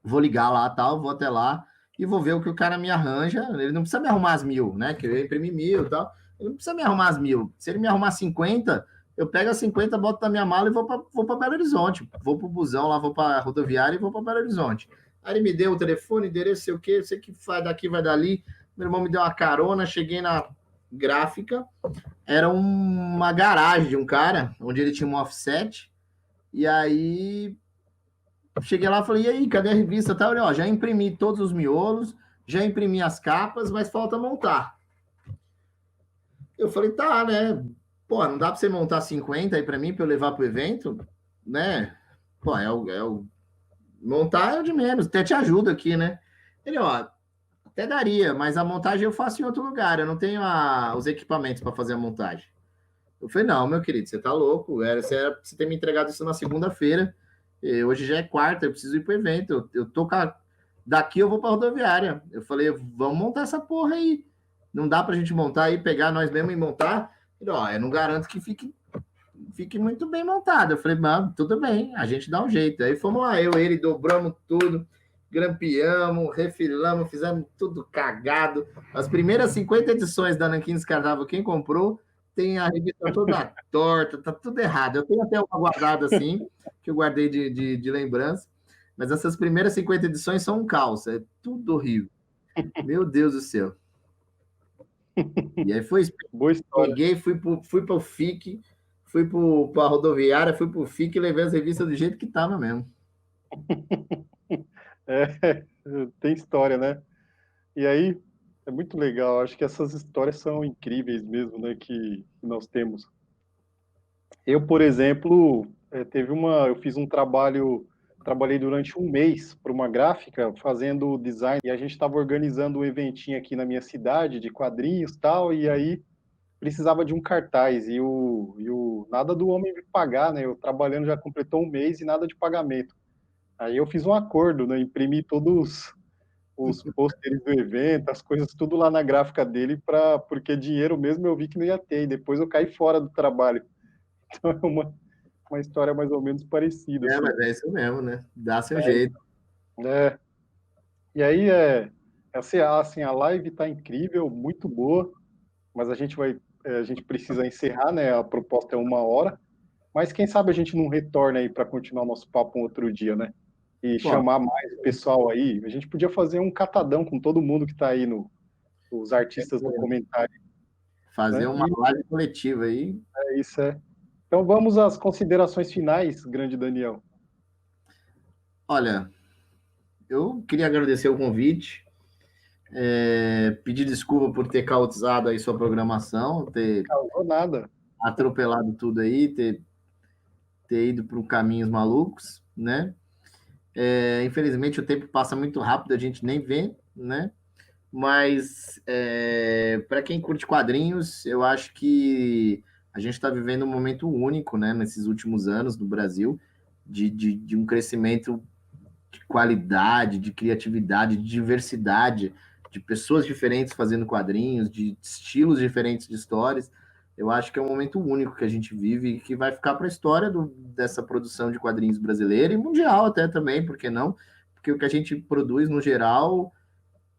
S2: vou ligar lá, tal, vou até lá e vou ver o que o cara me arranja. Ele não precisa me arrumar as 1.000, né? Que eu imprimi 1.000 e tal. Ele não precisa me arrumar as 1.000. Se ele me arrumar 50, eu pego as 50, boto na minha mala e vou para Belo Horizonte. Vou pro busão lá, vou para rodoviária e vou para Belo Horizonte. Aí ele me deu o telefone, endereço, sei o quê, sei que vai daqui, vai dali. Meu irmão me deu uma carona, cheguei na gráfica, era uma garagem de um cara, onde ele tinha um offset, e aí cheguei lá e falei, e aí, cadê a revista? Tá, olha, ó, já imprimi todos os miolos, já imprimi as capas, mas falta montar. Eu falei, tá, né? Pô, não dá pra você montar 50 aí pra mim, pra eu levar pro evento, né? Pô, montar é o de menos, até te ajuda aqui, né? Ele, ó, até daria, mas a montagem eu faço em outro lugar, eu não tenho os equipamentos para fazer a montagem. Eu falei, não, meu querido, você tá louco, você ter me entregado isso na segunda-feira, hoje já é quarta, eu preciso ir pro evento, eu tô daqui eu vou pra rodoviária. Eu falei, vamos montar essa porra aí. Não dá pra gente montar aí, pegar nós mesmos e montar? Ele, ó, eu não garanto que fique muito bem montado. Eu falei, mano, tudo bem, a gente dá um jeito. Aí fomos lá, eu e ele, dobramos tudo, grampeamos, refilamos, fizemos tudo cagado. As primeiras 50 edições da Nanquim Descartável, quem comprou, tem a revista toda torta, tá tudo errado. Eu tenho até uma guardada assim, que eu guardei de lembrança, mas essas primeiras 50 edições são um caos, é tudo horrível. Meu Deus do céu. E aí foi,
S1: Boa história.
S2: peguei, fui para o FIC, fui para a rodoviária, fui para o FIC e levei as revistas do jeito que tava mesmo.
S1: Tem história, né? E aí, é muito legal. Acho que essas histórias são incríveis mesmo, né? Que nós temos. Eu, por exemplo, eu fiz um trabalhei durante um mês para uma gráfica fazendo design e a gente estava organizando um eventinho aqui na minha cidade de quadrinhos e tal, e aí precisava de um cartaz e o nada do homem me pagar, né? Eu trabalhando já completou um mês e nada de pagamento. Aí eu fiz um acordo, né? Imprimi todos os pôsteres do evento, as coisas tudo lá na gráfica dele, porque dinheiro mesmo eu vi que não ia ter, e depois eu caí fora do trabalho. Então é uma história mais ou menos parecida. Assim.
S2: Mas é isso mesmo, né? Dá seu jeito.
S1: É. E aí, assim, a live está incrível, muito boa, mas a gente precisa encerrar, né? A proposta é 1 hora, mas quem sabe a gente não retorna aí para continuar nosso papo um outro dia, né? E chamar mais o pessoal aí. A gente podia fazer um catadão com todo mundo que está aí os artistas do comentário.
S2: Fazer
S1: né?
S2: uma live coletiva aí.
S1: É isso, é. Então vamos às considerações finais, grande Daniel.
S2: Olha, eu queria agradecer o convite, pedir desculpa por ter caotizado aí sua programação, ter
S1: Não, nada.
S2: atropelado tudo aí, ter ido para caminhos malucos, né? Infelizmente o tempo passa muito rápido, a gente nem vê, né? Mas para quem curte quadrinhos, eu acho que a gente está vivendo um momento único, né? Nesses últimos anos no Brasil, de um crescimento de qualidade, de criatividade, de diversidade, de pessoas diferentes fazendo quadrinhos, de estilos diferentes de histórias. Eu acho que é um momento único que a gente vive e que vai ficar para a história dessa produção de quadrinhos brasileira e mundial até também, por que não? Porque o que a gente produz, no geral,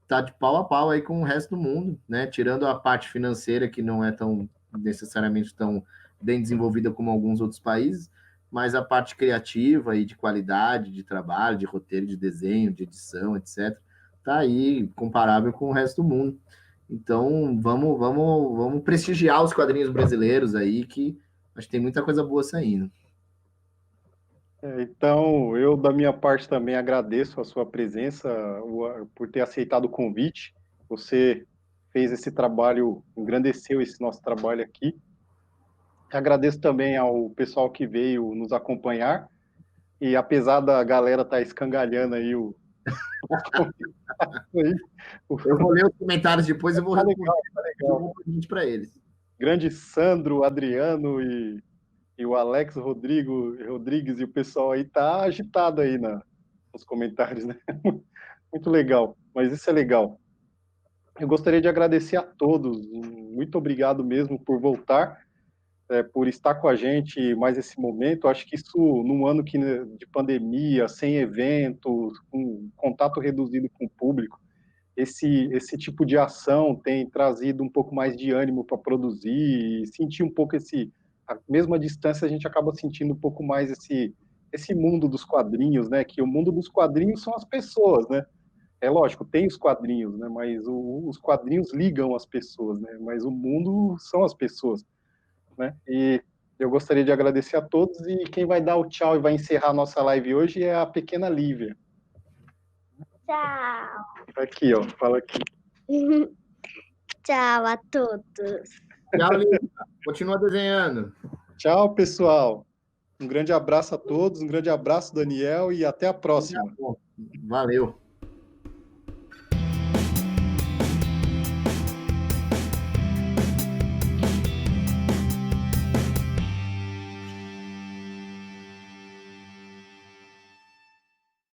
S2: está de pau a pau aí com o resto do mundo, né? Tirando a parte financeira, que não é tão necessariamente tão bem desenvolvida como alguns outros países, mas a parte criativa e de qualidade de trabalho, de roteiro, de desenho, de edição, etc., está aí comparável com o resto do mundo. Então, vamos prestigiar os quadrinhos brasileiros aí, que acho que tem muita coisa boa saindo.
S1: Então, eu, da minha parte, também agradeço a sua presença, por ter aceitado o convite. Você fez esse trabalho, engrandeceu esse nosso trabalho aqui. Agradeço também ao pessoal que veio nos acompanhar. E apesar da galera estar escangalhando aí
S2: Eu vou ler os comentários depois e vou
S1: responder
S2: para eles.
S1: Grande Sandro, Adriano e o Alex Rodrigues e o pessoal aí tá agitado aí nos comentários, né? Muito legal, mas isso é legal. Eu gostaria de agradecer a todos, muito obrigado mesmo por voltar, por estar com a gente mais esse momento. Acho que isso, num ano de pandemia, sem eventos, com contato reduzido com o público, esse tipo de ação tem trazido um pouco mais de ânimo para produzir e sentir um pouco a mesma distância, a gente acaba sentindo um pouco mais esse mundo dos quadrinhos, né? Que o mundo dos quadrinhos são as pessoas, né? É lógico, tem os quadrinhos, né? Mas os quadrinhos ligam as pessoas, né? Mas o mundo são as pessoas, né? E eu gostaria de agradecer a todos, e quem vai dar o tchau e vai encerrar a nossa live hoje é a pequena Lívia.
S4: Tchau.
S1: Aqui, ó, fala aqui.
S4: Tchau a todos.
S2: Tchau, Lívia. Continua desenhando.
S1: Tchau, pessoal. Um grande abraço a todos, um grande abraço, Daniel, e até a próxima.
S2: Valeu.